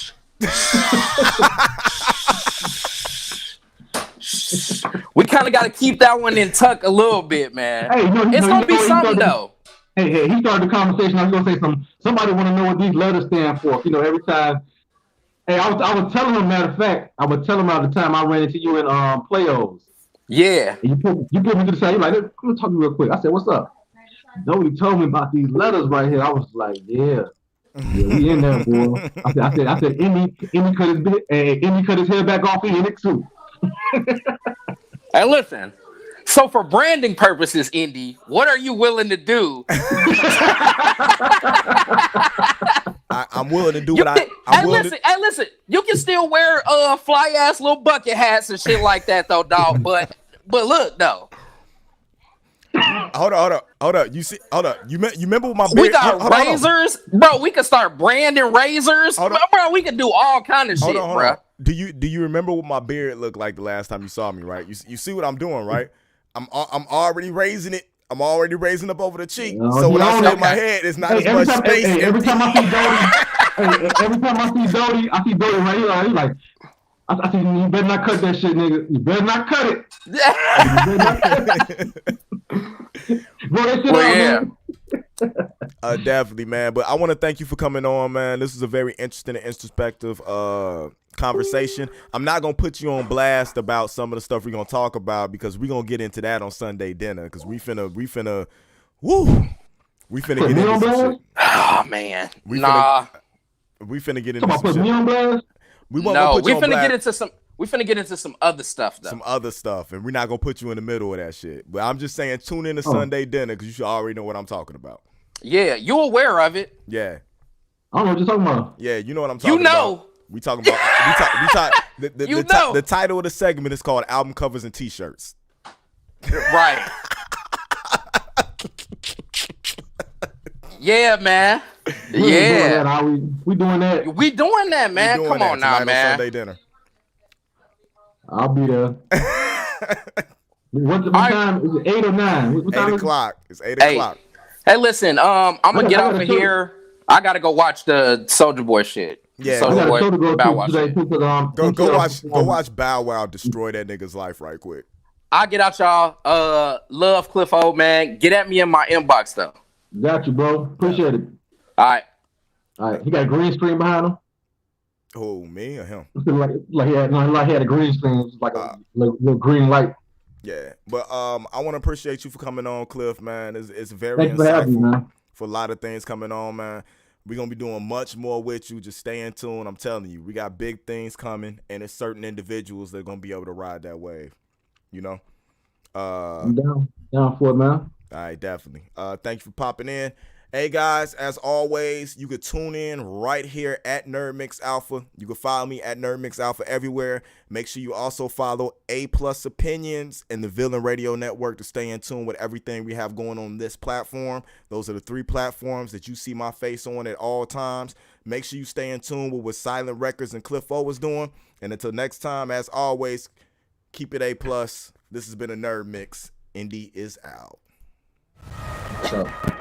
We kind of got to keep that one in tuck a little bit, man. Hey, it's gonna be something though. Hey, he started the conversation. I was gonna say somebody want to know what these letters stand for. You know, every time. Hey, I was telling him. Matter of fact, I would tell him at the time I ran into you in playoffs. Yeah. And you put me to the side. You're like, let me talk to you real quick. I said, what's up? Nobody told me about these letters right here. I was like, yeah, we in there, boy. I said, Indy cut his hair back off. He in it too. Hey, listen. So for branding purposes, Indy, what are you willing to do? I'm willing to do what I'm willing to. Hey, listen. You can still wear fly ass little bucket hats and shit like that, though, dog. But look, though. Hold up. You remember what my beard? We got razors, bro. We can start branding razors, bro. We can do all kind of shit, bro. Do you remember what my beard looked like the last time you saw me? Right. You see what I'm doing, right? I'm already raising it. I'm already raising up over the cheek. So when I shave my head, it's not as much space. Every time I see Doty right here. He's like, I see you better not cut that shit, nigga. You better not cut it. Bro, that shit out, man. Definitely, man. But I want to thank you for coming on, man. This is a very interesting and introspective conversation. I'm not gonna put you on blast about some of the stuff we're gonna talk about because we're gonna get into that on Sunday dinner because we finna get into some shit. Oh man, we finna get into some shit. Me on blast? We finna get into some other stuff though. Some other stuff, and we're not gonna put you in the middle of that shit. But I'm just saying, tune in to Sunday dinner because you should already know what I'm talking about. Yeah, you aware of it? Yeah. I don't know what you're talking about. Yeah, you know what I'm talking about. We talking about the title of the segment is called Album Covers and T-Shirts. Right. Yeah, man. Yeah. We doing that. We doing that, man. Come on now, man. On Sunday dinner. I'll be there. What time? Is it 8 or 9? What time 8 o'clock. It's 8 o'clock. Hey, listen. I'm gonna get off of here. I gotta go watch the Soulja Boy shit. Yeah, go watch Bow Wow destroy that nigga's life right quick. I'll get out y'all. Love Cliff Old man. Get at me in my inbox though. Got you, bro. Appreciate it. All right. He got a green screen behind him. Oh, me or him? Like he had a green screen. It was like a little green light. Yeah, but I want to appreciate you for coming on, Cliff, man. It's very Thanks for having me, man. For a lot of things coming on, man. We're going to be doing much more with you. Just stay in tune. I'm telling you, we got big things coming, and it's certain individuals that are going to be able to ride that wave, you know? I'm down for it, man. All right, definitely. Thank you for popping in. Hey guys, as always, you could tune in right here at NerdMIx Alpha. You can follow me at NerdMIx Alpha everywhere. Make sure you also follow A+ Opinions and the Villain Radio Network to stay in tune with everything we have going on this platform. Those are the 3 platforms that you see my face on at all times. Make sure you stay in tune with what Silent Records and Cliff O is doing. And until next time, as always, keep it A+. This has been a Nerd Mix. Indy is out. What's up?